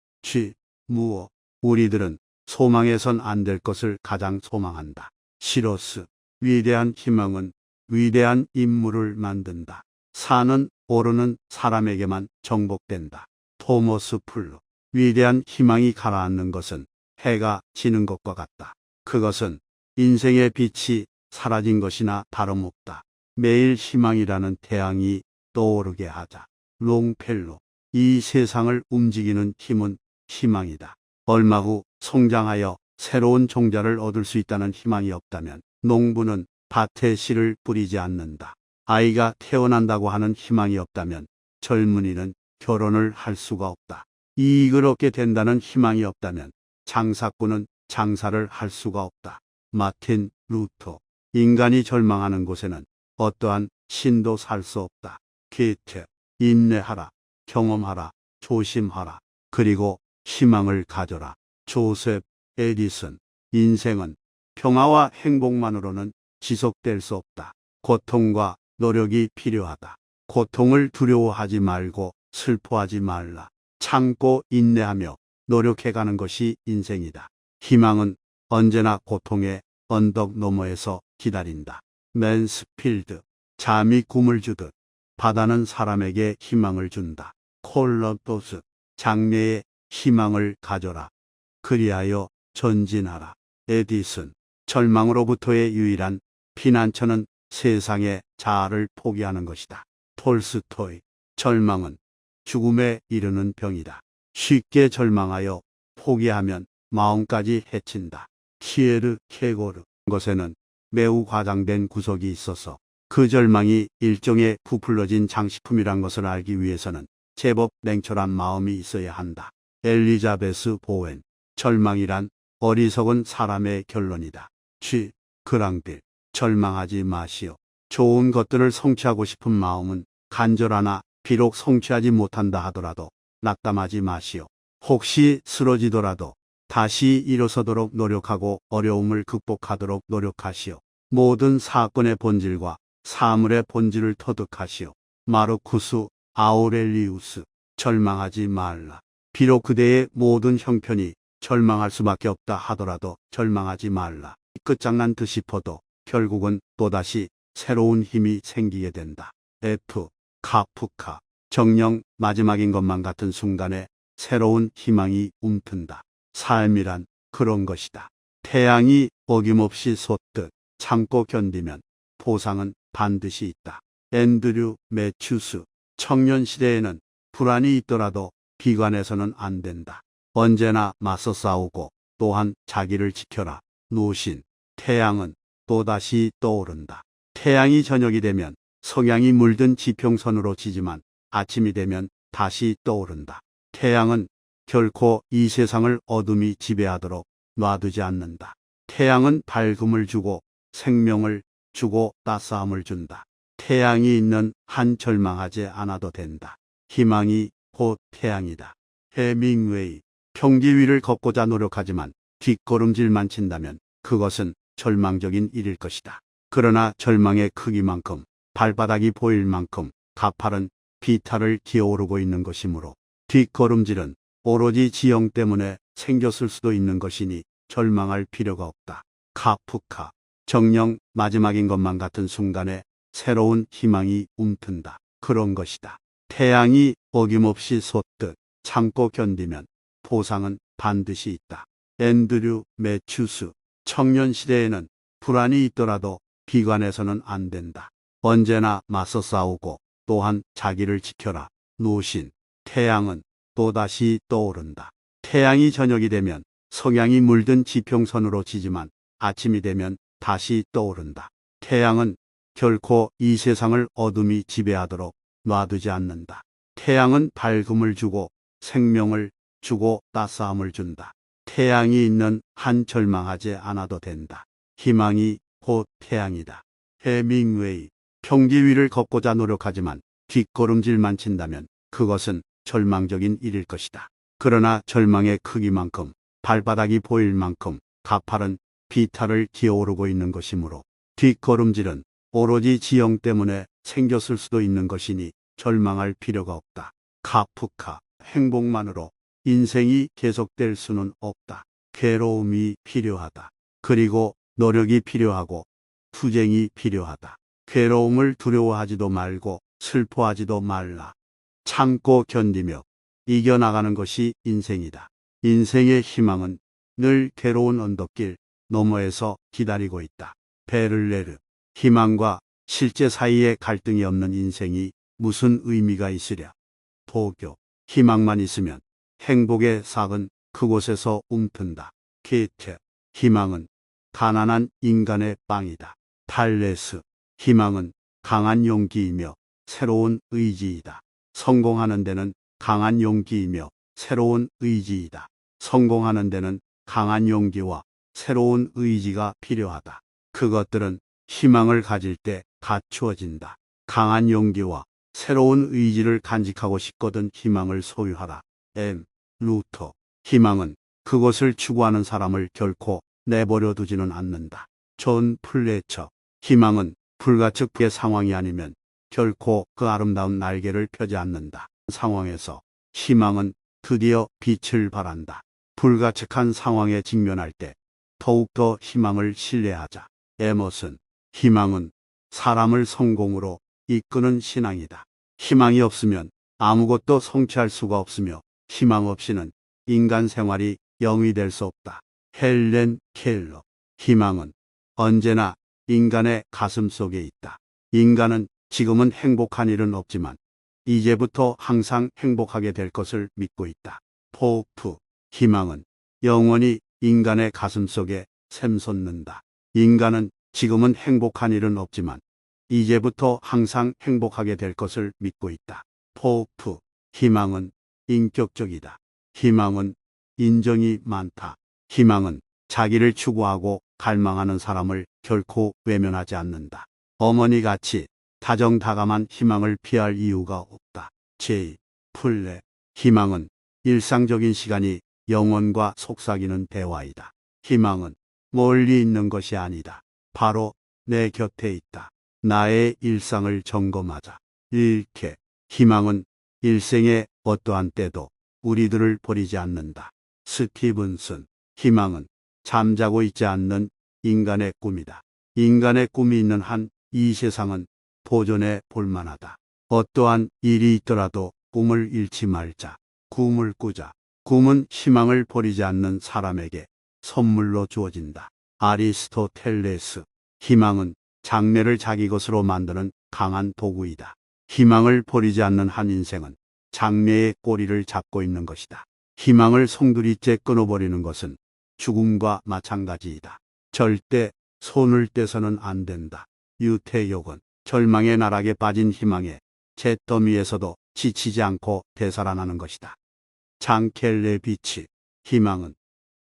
무어. 우리들은 소망해선 안 될 것을 가장 소망한다. 시로스. 위대한 희망은 위대한 인물을 만든다. 산은 오르는 사람에게만 정복된다. 토머스 풀러. 위대한 희망이 가라앉는 것은 해가 지는 것과 같다. 그것은 인생의 빛이 사라진 것이나 다름없다. 매일 희망이라는 태양이 떠오르게 하자. 롱펠로. 이 세상을 움직이는 힘은 희망이다. 얼마 후 성장하여 새로운 종자를 얻을 수 있다는 희망이 없다면 농부는 밭에 씨를 뿌리지 않는다. 아이가 태어난다고 하는 희망이 없다면 젊은이는 결혼을 할 수가 없다. 이익을 얻게 된다는 희망이 없다면 장사꾼은 장사를 할 수가 없다. 마틴 루터. 인간이 절망하는 곳에는 어떠한 신도 살 수 없다. 게테. 인내하라. 경험하라. 조심하라. 그리고 희망을 가져라. 조셉 에디슨. 인생은 평화와 행복만으로는 지속될 수 없다. 고통과 노력이 필요하다. 고통을 두려워하지 말고 슬퍼하지 말라. 참고 인내하며 노력해가는 것이 인생이다. 희망은 언제나 고통의 언덕 너머에서 기다린다. 맨스필드. 잠이 꿈을 주듯 바다는 사람에게 희망을 준다. 콜럼버스. 장래에 희망을 가져라. 그리하여 전진하라. 에디슨. 절망으로부터의 유일한 피난처는 세상의 자아를 포기하는 것이다. 톨스토이. 절망은 죽음에 이르는 병이다. 쉽게 절망하여 포기하면 마음까지 해친다. 키에르 케고르. 것에는 매우 과장된 구석이 있어서 그 절망이 일종의 부풀러진 장식품이란 것을 알기 위해서는 제법 냉철한 마음이 있어야 한다. 엘리자베스 보웬. 절망이란 어리석은 사람의 결론이다. 그랑빌. 절망하지 마시오. 좋은 것들을 성취하고 싶은 마음은 간절하나 비록 성취하지 못한다 하더라도 낙담하지 마시오. 혹시 쓰러지더라도 다시 일어서도록 노력하고 어려움을 극복하도록 노력하시오. 모든 사건의 본질과 사물의 본질을 터득하시오. 마르쿠스 아우렐리우스. 절망하지 말라. 비록 그대의 모든 형편이 절망할 수밖에 없다 하더라도 절망하지 말라. 끝장난 듯 싶어도 결국은 또다시 새로운 힘이 생기게 된다. 카프카. 정녕 마지막인 것만 같은 순간에 새로운 희망이 움튼다. 삶이란 그런 것이다. 태양이 어김없이 솟듯 참고 견디면 보상은 반드시 있다. 앤드류 매튜스. 청년 시대에는 불안이 있더라도 비관해서는 안 된다. 언제나 맞서 싸우고 또한 자기를 지켜라. 노신. 태양은 또다시 떠오른다. 태양이 저녁이 되면 석양이 물든 지평선으로 지지만 아침이 되면 다시 떠오른다. 태양은 결코 이 세상을 어둠이 지배하도록 놔두지 않는다. 태양은 밝음을 주고 생명을 주고 따스함을 준다. 태양이 있는 한 절망하지 않아도 된다. 희망이 곧 태양이다. 해밍웨이. 평지 위를 걷고자 노력하지만 뒷걸음질만 친다면 그것은 절망적인 일일 것이다. 그러나 절망의 크기만큼 발바닥이 보일 만큼 가파른 비탈을 기어오르고 있는 것이므로 뒷걸음질은 오로지 지형 때문에 생겼을 수도 있는 것이니 절망할 필요가 없다. 카프카. 정녕 마지막인 것만 같은 순간에 새로운 희망이 움튼다. 그런 것이다. 태양이 어김없이 솟듯 참고 견디면 보상은 반드시 있다. 앤드류 매튜스. 청년 시대에는 불안이 있더라도 비관해서는 안 된다. 언제나 맞서 싸우고 또한 자기를 지켜라. 노신. 태양은 또다시 떠오른다. 태양이 저녁이 되면 석양이 물든 지평선으로 지지만 아침이 되면 다시 떠오른다. 태양은 결코 이 세상을 어둠이 지배하도록 놔두지 않는다. 태양은 밝음을 주고 생명을 주고 따스함을 준다. 태양이 있는 한 절망하지 않아도 된다. 희망이 곧 태양이다. 해밍웨이. 평지 위를 걷고자 노력하지만 뒷걸음질만 친다면 그것은 절망적인 일일 것이다. 그러나 절망의 크기만큼 발바닥이 보일 만큼 가파른 비탈을 기어오르고 있는 것이므로 뒷걸음질은 오로지 지형 때문에 생겼을 수도 있는 것이니 절망할 필요가 없다. 카프카. 행복만으로 인생이 계속될 수는 없다. 괴로움이 필요하다. 그리고 노력이 필요하고 투쟁이 필요하다. 괴로움을 두려워하지도 말고 슬퍼하지도 말라. 참고 견디며 이겨나가는 것이 인생이다. 인생의 희망은 늘 괴로운 언덕길 너머에서 기다리고 있다. 베를레르. 희망과 실제 사이에 갈등이 없는 인생이 무슨 의미가 있으랴. 도교. 희망만 있으면 행복의 삭은 그곳에서 움튼다. 게테. 희망은 가난한 인간의 빵이다. 탈레스. 희망은 강한 용기이며 새로운 의지이다. 성공하는 데는 강한 용기이며 새로운 의지이다. 성공하는 데는 강한 용기와 새로운 의지가 필요하다. 그것들은 희망을 가질 때 갖추어진다. 강한 용기와 새로운 의지를 간직하고 싶거든 희망을 소유하라. M. 루터. 희망은 그것을 추구하는 사람을 결코 내버려 두지는 않는다. 존 플래처. 희망은 불가측의 상황이 아니면 결코 그 아름다운 날개를 펴지 않는다. 상황에서 희망은 드디어 빛을 발한다. 불가측한 상황에 직면할 때 더욱더 희망을 신뢰하자. 에머슨. 희망은 사람을 성공으로 이끄는 신앙이다. 희망이 없으면 아무것도 성취할 수가 없으며 희망 없이는 인간 생활이 영위 될 수 없다. 헬렌 켈러. 희망은 언제나 인간의 가슴 속에 있다. 인간은 지금은 행복한 일은 없지만 이제부터 항상 행복하게 될 것을 믿고 있다. 포프. 희망은 영원히 인간의 가슴 속에 샘솟는다. 인간은 지금은 행복한 일은 없지만 이제부터 항상 행복하게 될 것을 믿고 있다. 포프. 희망은 인격적이다. 희망은 인정이 많다. 희망은 자기를 추구하고 갈망하는 사람을 결코 외면하지 않는다. 어머니같이 다정다감한 희망을 피할 이유가 없다. 제이. 플레. 희망은 일상적인 시간이 영혼과 속삭이는 대화이다. 희망은 멀리 있는 것이 아니다. 바로 내 곁에 있다. 나의 일상을 점검하자. 일케. 희망은 일생의 어떠한 때도 우리들을 버리지 않는다. 스티븐슨. 희망은 잠자고 있지 않는 인간의 꿈이다. 인간의 꿈이 있는 한 이 세상은 보존해 볼만하다. 어떠한 일이 있더라도 꿈을 잃지 말자. 꿈을 꾸자. 꿈은 희망을 버리지 않는 사람에게 선물로 주어진다. 아리스토텔레스. 희망은 장래를 자기 것으로 만드는 강한 도구이다. 희망을 버리지 않는 한 인생은 장래의 꼬리를 잡고 있는 것이다. 희망을 송두리째 끊어버리는 것은 죽음과 마찬가지이다. 절대 손을 떼서는 안 된다. 유태욕은 절망의 나락에 빠진 희망의 잿더미에서도 지치지 않고 되살아나는 것이다. 장켈레비치. 희망은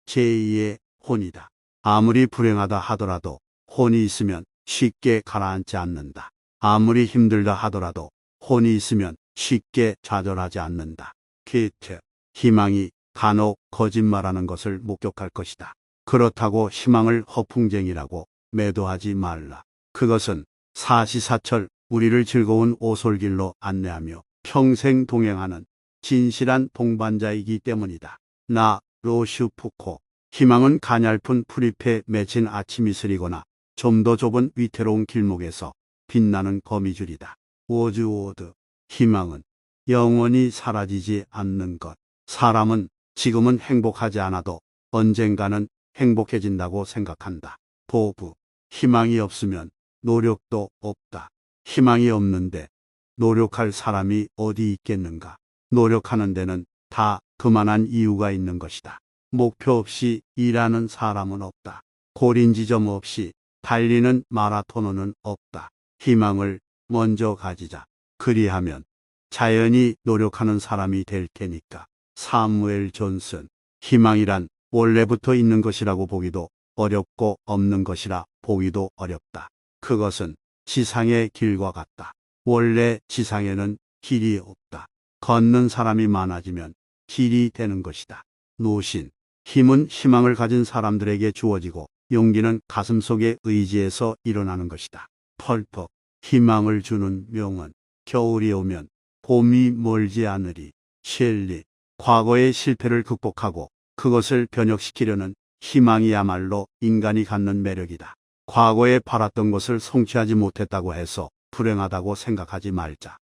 제2의 혼이다. 아무리 불행하다 하더라도 혼이 있으면 쉽게 가라앉지 않는다. 아무리 힘들다 하더라도 혼이 있으면 쉽게 좌절하지 않는다. 게테. 희망이 간혹 거짓말하는 것을 목격할 것이다. 그렇다고 희망을 허풍쟁이라고 매도하지 말라. 그것은 사시사철 우리를 즐거운 오솔길로 안내하며 평생 동행하는 진실한 동반자이기 때문이다. 나 로슈푸코. 희망은 가냘픈 풀잎에 맺힌 아침 이슬이거나 좀 더 좁은 위태로운 길목에서 빛나는 거미줄이다. 워즈워드. 희망은 영원히 사라지지 않는 것. 사람은 지금은 행복하지 않아도 언젠가는 행복해진다고 생각한다. 보브. 희망이 없으면 노력도 없다. 희망이 없는데 노력할 사람이 어디 있겠는가. 노력하는 데는 다 그만한 이유가 있는 것이다. 목표 없이 일하는 사람은 없다. 고린 지점 없이 달리는 마라토너는 없다. 희망을 먼저 가지자. 그리하면 자연히 노력하는 사람이 될 테니까. 사무엘 존슨. 희망이란 원래부터 있는 것이라고 보기도 어렵고 없는 것이라 보기도 어렵다. 그것은 지상의 길과 같다. 원래 지상에는 길이 없다. 걷는 사람이 많아지면 길이 되는 것이다. 노신. 힘은 희망을 가진 사람들에게 주어지고 용기는 가슴속의 의지에서 일어나는 것이다. 펄퍽. 희망을 주는 명언. 겨울이 오면 봄이 멀지 않으리. 셸리. 과거의 실패를 극복하고 그것을 변혁시키려는 희망이야말로 인간이 갖는 매력이다. 과거에 바랐던 것을 성취하지 못했다고 해서 불행하다고 생각하지 말자.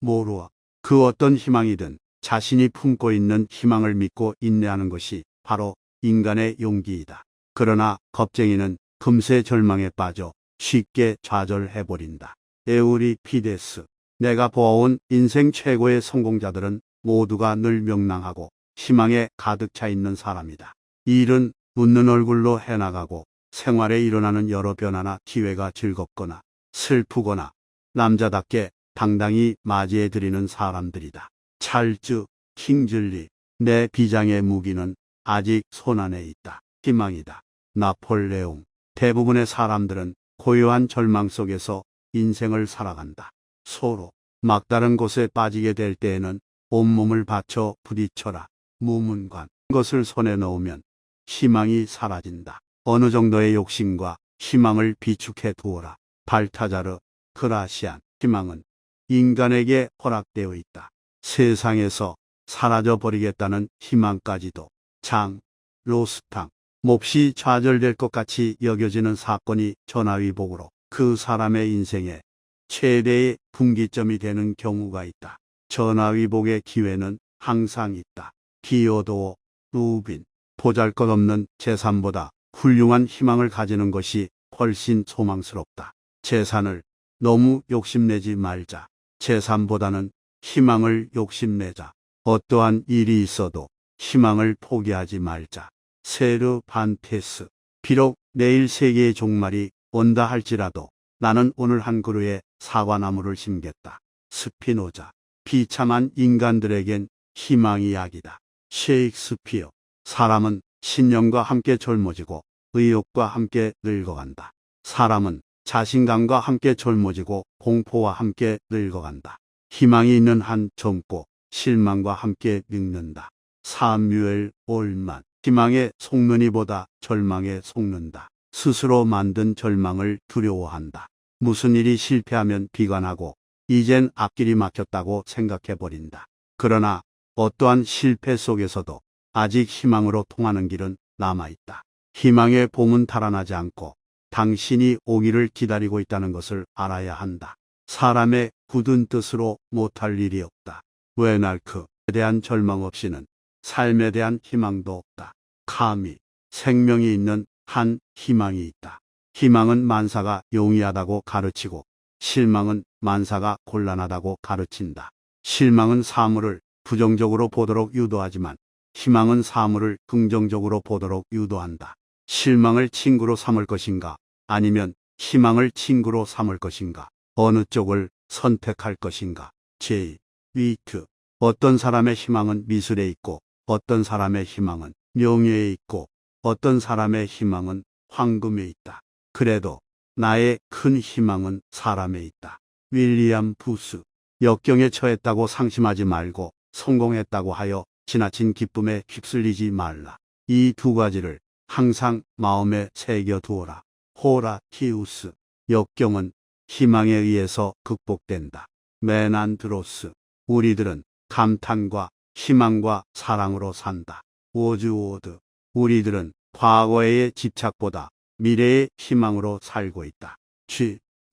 모르어. 그 어떤 희망이든 자신이 품고 있는 희망을 믿고 인내하는 것이 바로 인간의 용기이다. 그러나 겁쟁이는 금세 절망에 빠져 쉽게 좌절해버린다. 에우리피데스. 내가 보아온 인생 최고의 성공자들은 모두가 늘 명랑하고 희망에 가득 차 있는 사람이다. 일은 웃는 얼굴로 해나가고 생활에 일어나는 여러 변화나 기회가 즐겁거나 슬프거나 남자답게 당당히 맞이해드리는 사람들이다. 찰즈 킹즐리. 내 비장의 무기는 아직 손안에 있다. 희망이다. 나폴레옹. 대부분의 사람들은 고요한 절망 속에서 인생을 살아간다. 소로. 막다른 곳에 빠지게 될 때에는 온몸을 바쳐 부딪혀라. 무문관. 것을 손에 넣으면 희망이 사라진다. 어느 정도의 욕심과 희망을 비축해 두어라. 발타자르 그라시안. 희망은 인간에게 허락되어 있다. 세상에서 사라져 버리겠다는 희망까지도. 장 로스탕. 몹시 좌절될 것 같이 여겨지는 사건이 전화위복으로 그 사람의 인생에 최대의 분기점이 되는 경우가 있다. 전화위복의 기회는 항상 있다. 디오도어 루빈. 보잘것없는 재산보다 훌륭한 희망을 가지는 것이 훨씬 소망스럽다. 재산을 너무 욕심내지 말자. 재산보다는 희망을 욕심내자. 어떠한 일이 있어도 희망을 포기하지 말자. 세르 반테스. 비록 내일 세계의 종말이 온다 할지라도 나는 오늘 한 그루의 사과나무를 심겠다. 스피노자. 비참한 인간들에겐 희망이 약이다. 셰익스피어. 사람은 신념과 함께 젊어지고 의욕과 함께 늙어간다. 사람은 자신감과 함께 젊어지고 공포와 함께 늙어간다. 희망이 있는 한 젊고 실망과 함께 늙는다. 사뮤엘 올만. 희망에 속느니보다 절망에 속는다. 스스로 만든 절망을 두려워한다. 무슨 일이 실패하면 비관하고 이젠 앞길이 막혔다고 생각해버린다. 그러나 어떠한 실패 속에서도 아직 희망으로 통하는 길은 남아있다. 희망의 봄은 달아나지 않고 당신이 오기를 기다리고 있다는 것을 알아야 한다. 사람의 굳은 뜻으로 못할 일이 없다. 웨날크에 대한 절망 없이는 삶에 대한 희망도 없다. 카미. 생명이 있는 한 희망이 있다. 희망은 만사가 용이하다고 가르치고 실망은 만사가 곤란하다고 가르친다. 실망은 사물을 부정적으로 보도록 유도하지만 희망은 사물을 긍정적으로 보도록 유도한다. 실망을 친구로 삼을 것인가 아니면 희망을 친구로 삼을 것인가, 어느 쪽을 선택할 것인가. 제 위트. 어떤 사람의 희망은 미술에 있고 어떤 사람의 희망은 명예에 있고 어떤 사람의 희망은 황금에 있다. 그래도 나의 큰 희망은 사람에 있다. 윌리엄 부스. 역경에 처했다고 상심하지 말고 성공했다고 하여 지나친 기쁨에 휩쓸리지 말라. 이 두 가지를 항상 마음에 새겨 두어라. 호라티우스. 역경은 희망에 의해서 극복된다. 메난드로스. 우리들은 감탄과 희망과 사랑으로 산다. 워즈워드. 우리들은 과거의 집착보다 미래의 희망으로 살고 있다.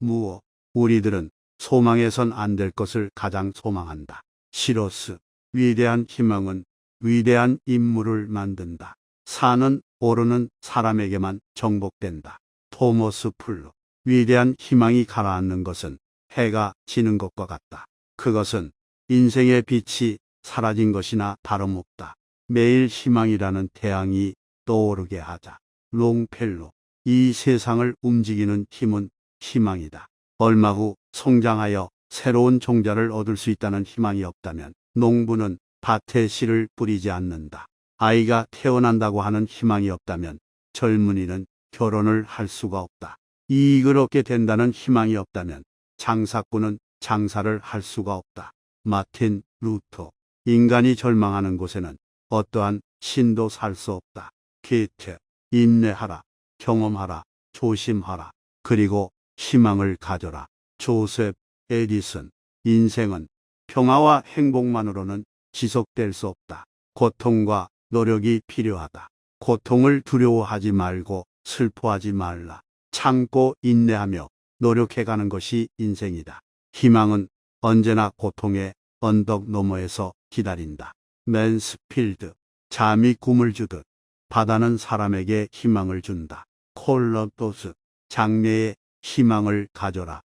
무어. 우리들은 소망해선 안 될 것을 가장 소망한다. 시로스. 위대한 희망은 위대한 인물을 만든다. 산은 오르는 사람에게만 정복된다. 토머스 풀러. 위대한 희망이 가라앉는 것은 해가 지는 것과 같다. 그것은 인생의 빛이 사라진 것이나 다름없다. 매일 희망이라는 태양이 떠오르게 하자. 롱펠로. 이 세상을 움직이는 힘은 희망이다. 얼마 후 성장하여 새로운 종자를 얻을 수 있다는 희망이 없다면 농부는 밭에 씨를 뿌리지 않는다. 아이가 태어난다고 하는 희망이 없다면 젊은이는 결혼을 할 수가 없다. 이익을 얻게 된다는 희망이 없다면 장사꾼은 장사를 할 수가 없다. 마틴 루터. 인간이 절망하는 곳에는 어떠한 신도 살 수 없다. 게테. 인내하라. 경험하라. 조심하라. 그리고 희망을 가져라. 조셉 에디슨. 인생은 평화와 행복만으로는 지속될 수 없다. 고통과 노력이 필요하다. 고통을 두려워하지 말고 슬퍼하지 말라. 참고 인내하며 노력해가는 것이 인생이다. 희망은 언제나 고통의 언덕 너머에서 기다린다. 맨스필드. 잠이 꿈을 주듯 바다는 사람에게 희망을 준다. 콜럼버스. 장래에 희망을 가져라.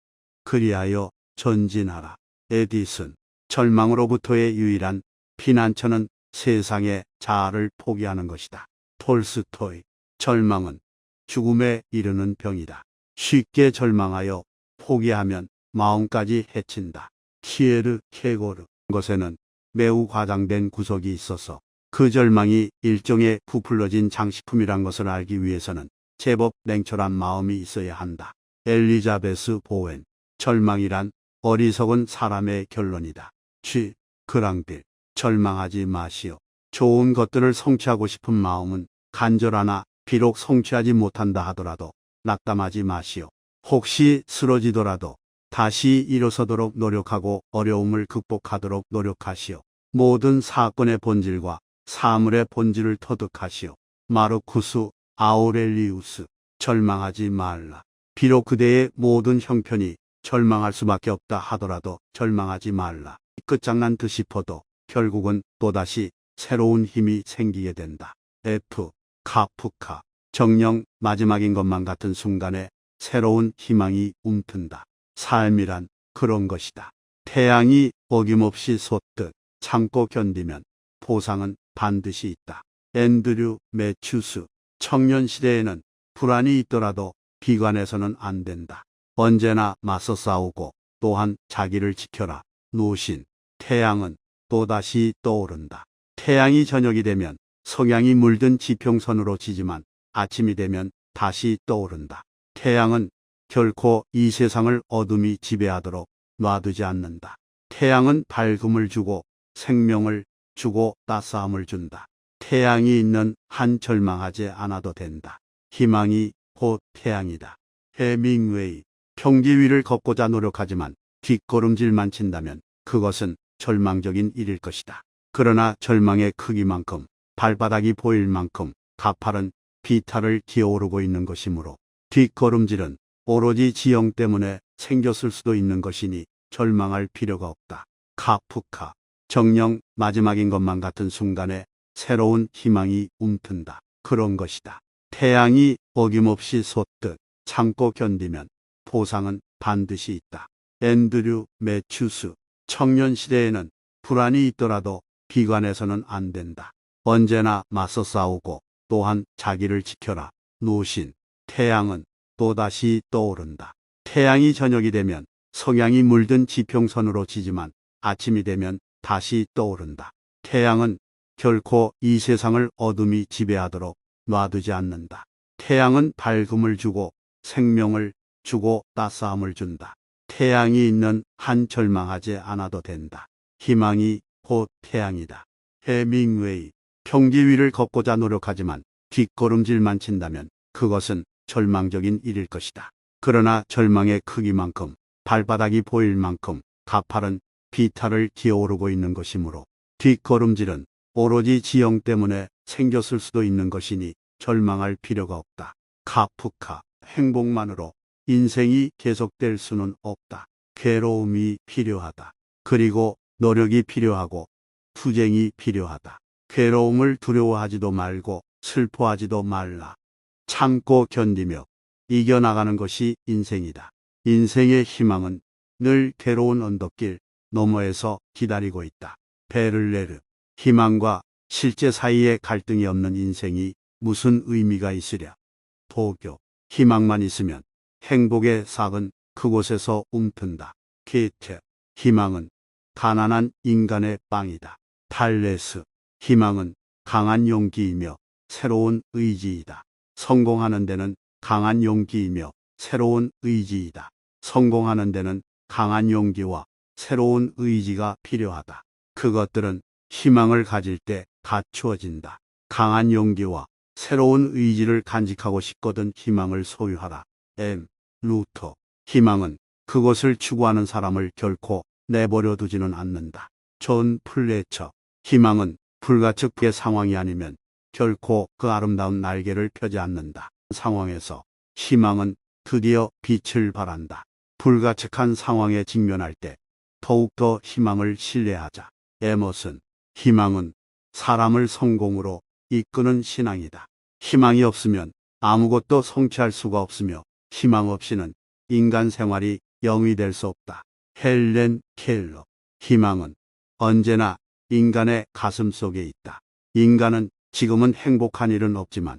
그리하여 전진하라. 에디슨. 절망으로부터의 유일한 피난처는 세상의 자아를 포기하는 것이다. 톨스토이. 절망은 죽음에 이르는 병이다. 쉽게 절망하여 포기하면 마음까지 해친다. 키에르 케고르. 것에는 매우 과장된 구석이 있어서 그 절망이 일종의 부풀러진 장식품이란 것을 알기 위해서는 제법 냉철한 마음이 있어야 한다. 엘리자베스 보웬. 절망이란 어리석은 사람의 결론이다. G. 그랑빌. 절망하지 마시오. 좋은 것들을 성취하고 싶은 마음은 간절하나 비록 성취하지 못한다 하더라도 낙담하지 마시오. 혹시 쓰러지더라도 다시 일어서도록 노력하고 어려움을 극복하도록 노력하시오. 모든 사건의 본질과 사물의 본질을 터득하시오. 마르쿠스 아우렐리우스. 절망하지 말라. 비록 그대의 모든 형편이 절망할 수밖에 없다 하더라도 절망하지 말라. 끝장난 듯 싶어도 결국은 또다시 새로운 힘이 생기게 된다. F. 카프카. 정녕 마지막인 것만 같은 순간에 새로운 희망이 움튼다. 삶이란 그런 것이다. 태양이 어김없이 솟듯 참고 견디면 보상은 반드시 있다. 앤드류 매튜스. 청년 시대에는 불안이 있더라도 비관해서는 안 된다. 언제나 맞서 싸우고 또한 자기를 지켜라. 노신. 태양은 또다시 떠오른다. 태양이 저녁이 되면 석양이 물든 지평선으로 지지만 아침이 되면 다시 떠오른다. 태양은 결코 이 세상을 어둠이 지배하도록 놔두지 않는다. 태양은 밝음을 주고 생명을 주고 따스함을 준다. 태양이 있는 한 절망하지 않아도 된다. 희망이 곧 태양이다. 해밍웨이. 평지 위를 걷고자 노력하지만 뒷걸음질만 친다면 그것은 절망적인 일일 것이다. 그러나 절망의 크기만큼 발바닥이 보일 만큼 가파른 비탈을 기어오르고 있는 것이므로 뒷걸음질은 오로지 지형 때문에 생겼을 수도 있는 것이니 절망할 필요가 없다. 카프카. 정녕 마지막인 것만 같은 순간에 새로운 희망이 움튼다. 그런 것이다. 태양이 어김없이 솟듯 참고 견디면 보상은 반드시 있다. 앤드류 매튜스. 청년 시대에는 불안이 있더라도 비관해서는 안 된다. 언제나 맞서 싸우고 또한 자기를 지켜라. 노신. 태양은 또다시 떠오른다. 태양이 저녁이 되면 석양이 물든 지평선으로 지지만 아침이 되면 다시 떠오른다. 태양은 결코 이 세상을 어둠이 지배하도록 놔두지 않는다. 태양은 밝음을 주고 생명을 주고 따스함을 준다. 태양이 있는 한 절망하지 않아도 된다. 희망이 곧 태양이다. 해밍웨이. 평지 위를 걷고자 노력하지만 뒷걸음질만 친다면 그것은 절망적인 일일 것이다. 그러나 절망의 크기만큼 발바닥이 보일 만큼 가파른 비탈을 기어오르고 있는 것이므로 뒷걸음질은 오로지 지형 때문에 생겼을 수도 있는 것이니 절망할 필요가 없다. 카프카. 행복만으로 인생이 계속될 수는 없다. 괴로움이 필요하다. 그리고 노력이 필요하고 투쟁이 필요하다. 괴로움을 두려워하지도 말고 슬퍼하지도 말라. 참고 견디며 이겨나가는 것이 인생이다. 인생의 희망은 늘 괴로운 언덕길 너머에서 기다리고 있다. 베를레르. 희망과 실제 사이에 갈등이 없는 인생이 무슨 의미가 있으랴. 도교. 희망만 있으면 행복의 싹은 그곳에서 움튼다. 게테. 희망은 가난한 인간의 빵이다. 탈레스. 희망은 강한 용기이며 새로운 의지이다. 성공하는 데는 강한 용기이며 새로운 의지이다. 성공하는 데는 강한 용기와 새로운 의지가 필요하다. 그것들은 희망을 가질 때 갖추어진다. 강한 용기와 새로운 의지를 간직하고 싶거든 희망을 소유하라. M. 루터. 희망은 그것을 추구하는 사람을 결코 내버려 두지는 않는다. 존 플래처. 희망은 불가측의 상황이 아니면 결코 그 아름다운 날개를 펴지 않는다. 상황에서 희망은 드디어 빛을 발한다. 불가측한 상황에 직면할 때 더욱더 희망을 신뢰하자. 에머슨. 희망은 사람을 성공으로 이끄는 신앙이다. 희망이 없으면 아무것도 성취할 수가 없으며 희망 없이는 인간 생활이 영위 될 수 없다. 헬렌 켈러. 희망은 언제나 인간의 가슴 속에 있다. 인간은 지금은 행복한 일은 없지만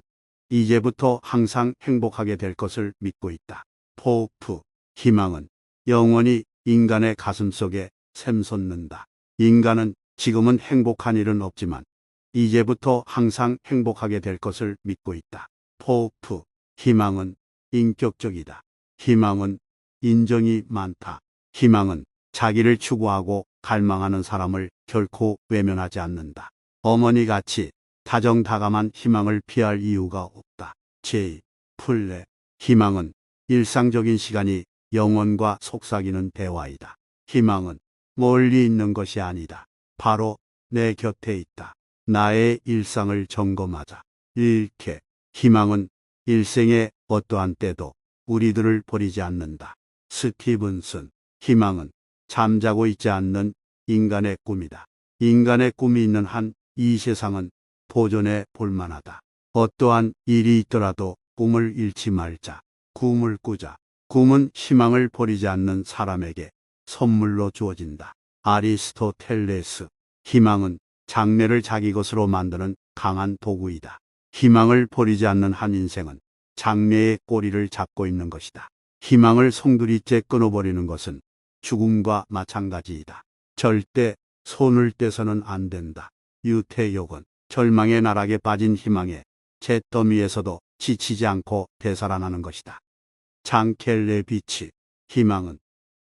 이제부터 항상 행복하게 될 것을 믿고 있다. 포프. 희망은 영원히 인간의 가슴 속에 샘솟는다. 인간은 지금은 행복한 일은 없지만 이제부터 항상 행복하게 될 것을 믿고 있다. 포프. 희망은 인격적이다. 희망은 인정이 많다. 희망은 자기를 추구하고 갈망하는 사람을 결코 외면하지 않는다. 어머니같이 다정다감한 희망을 피할 이유가 없다. 제이. 플레. 희망은 일상적인 시간이 영혼과 속삭이는 대화이다. 희망은 멀리 있는 것이 아니다. 바로 내 곁에 있다. 나의 일상을 점검하자. 일케. 희망은 일생의 어떠한 때도 우리들을 버리지 않는다. 스티븐슨. 희망은 잠자고 있지 않는 인간의 꿈이다. 인간의 꿈이 있는 한 이 세상은 도전해 볼만하다. 어떠한 일이 있더라도 꿈을 잃지 말자. 꿈을 꾸자. 꿈은 희망을 버리지 않는 사람에게 선물로 주어진다. 아리스토텔레스. 희망은 장래를 자기 것으로 만드는 강한 도구이다. 희망을 버리지 않는 한 인생은 장래의 꼬리를 잡고 있는 것이다. 희망을 송두리째 끊어버리는 것은 죽음과 마찬가지이다. 절대 손을 떼서는 안 된다. 유태욕은 절망의 나락에 빠진 희망의 잿더미에서도 지치지 않고 되살아나는 것이다. 장켈레비치. 희망은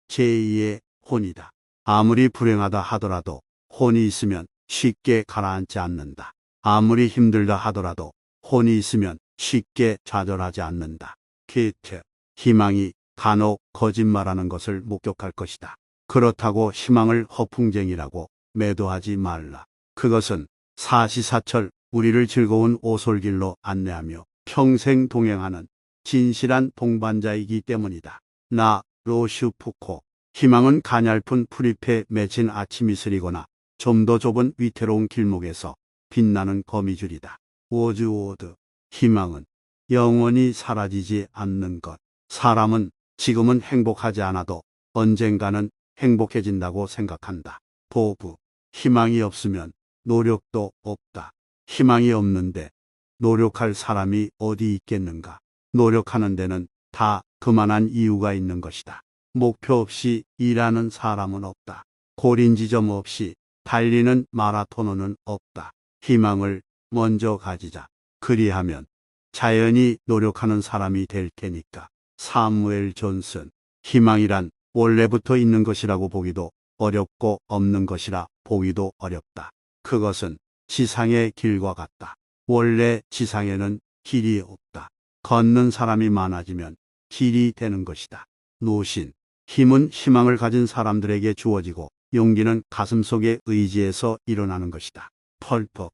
제2의 혼이다. 아무리 불행하다 하더라도 혼이 있으면 쉽게 가라앉지 않는다. 아무리 힘들다 하더라도 혼이 있으면 쉽게 좌절하지 않는다. 게테. 희망이 간혹 거짓말하는 것을 목격할 것이다. 그렇다고 희망을 허풍쟁이라고 매도하지 말라. 그것은 사시사철 우리를 즐거운 오솔길로 안내하며 평생 동행하는 진실한 동반자이기 때문이다. 나 로슈푸코. 희망은 가냘픈 풀잎에 맺힌 아침 이슬이거나 좀 더 좁은 위태로운 길목에서 빛나는 거미줄이다. 워즈워드. 희망은 영원히 사라지지 않는 것. 사람은 지금은 행복하지 않아도 언젠가는 행복해진다고 생각한다. 보브. 희망이 없으면 노력도 없다. 희망이 없는데 노력할 사람이 어디 있겠는가. 노력하는 데는 다 그만한 이유가 있는 것이다. 목표 없이 일하는 사람은 없다. 고린 지점 없이 달리는 마라토너는 없다. 희망을 먼저 가지자. 그리하면 자연히 노력하는 사람이 될 테니까. 사무엘 존슨. 희망이란 원래부터 있는 것이라고 보기도 어렵고 없는 것이라 보기도 어렵다. 그것은 지상의 길과 같다. 원래 지상에는 길이 없다. 걷는 사람이 많아지면 길이 되는 것이다. 노신. 힘은 희망을 가진 사람들에게 주어지고 용기는 가슴속의 의지에서 일어나는 것이다. 펄퍽.